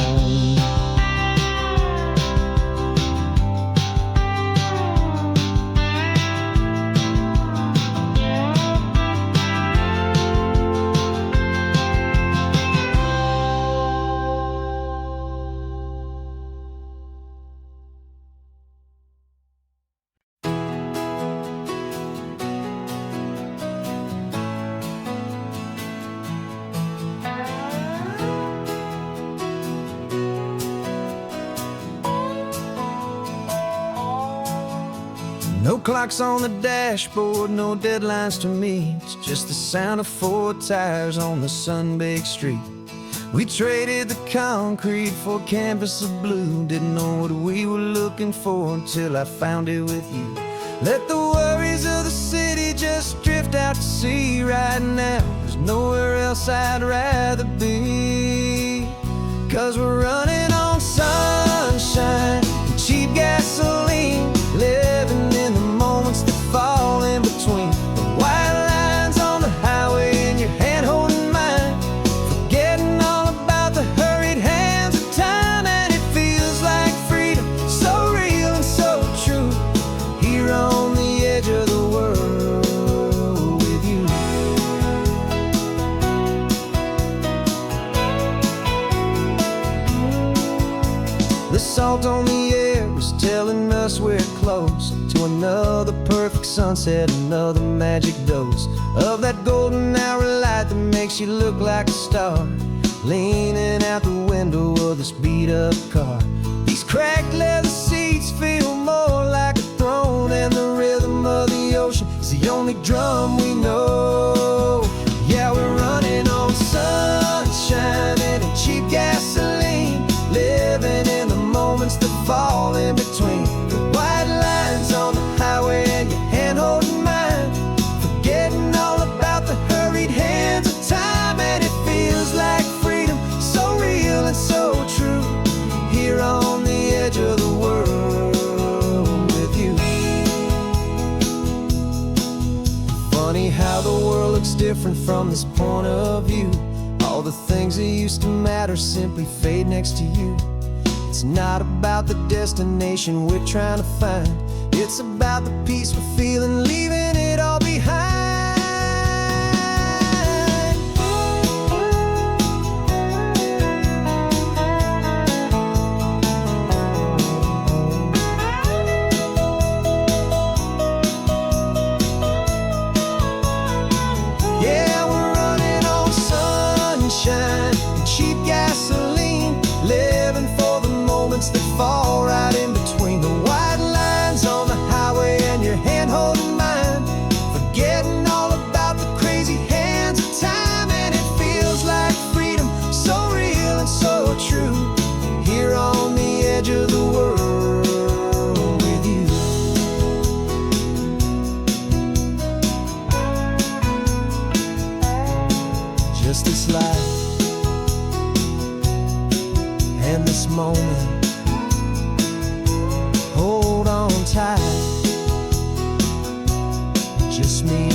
S3: No clocks on the dashboard, no deadlines to meet. It's just the sound of 4 tires on the sun-baked street. We traded the concrete for a canvas of blue. Didn't know what we were looking for until I found it with you. Let the worries of the city just drift out to sea right now. There's nowhere else I'd rather be. 'Cause we're running on sunshine and cheap gasoline, living in the moments that fall in between. The white lines on the highway and your hand holding mine, forgetting all about the hurried hands of time. And it feels like freedom, so real and so true, here on the edge of the world with you. The salt on the air is telling us we're close to another perfect sunset, another magic dose of that golden hour light that makes you look like a star, leaning out the window of this beat-up car. These cracked leather seats feel more like a throne, and the rhythm of the ocean is the only drum we know. Yeah, we're running on sunshine and cheap gasoline, living in the moments that fall in between. The white lines on the highway and your hand holding mine, forgetting all about the hurried hands of time. And it feels like freedom, so real and so true, here on the edge of the world with you. Funny how the world looks different from this point of view. All the things that used to matter simply fade next to you. It's not about the destination we're trying to find, it's about the peace we're feeling, leaving it all behind. Yeah, we're running on sunshine and cheap gasoline, living for the moments that fall right in between. The white lines on the highway and your hand holding mine, forgetting all about the crazy hands of time. And it feels like freedom, so real and so true, here on the edge of the world with you. Just this life and this moment, hold on tight, just me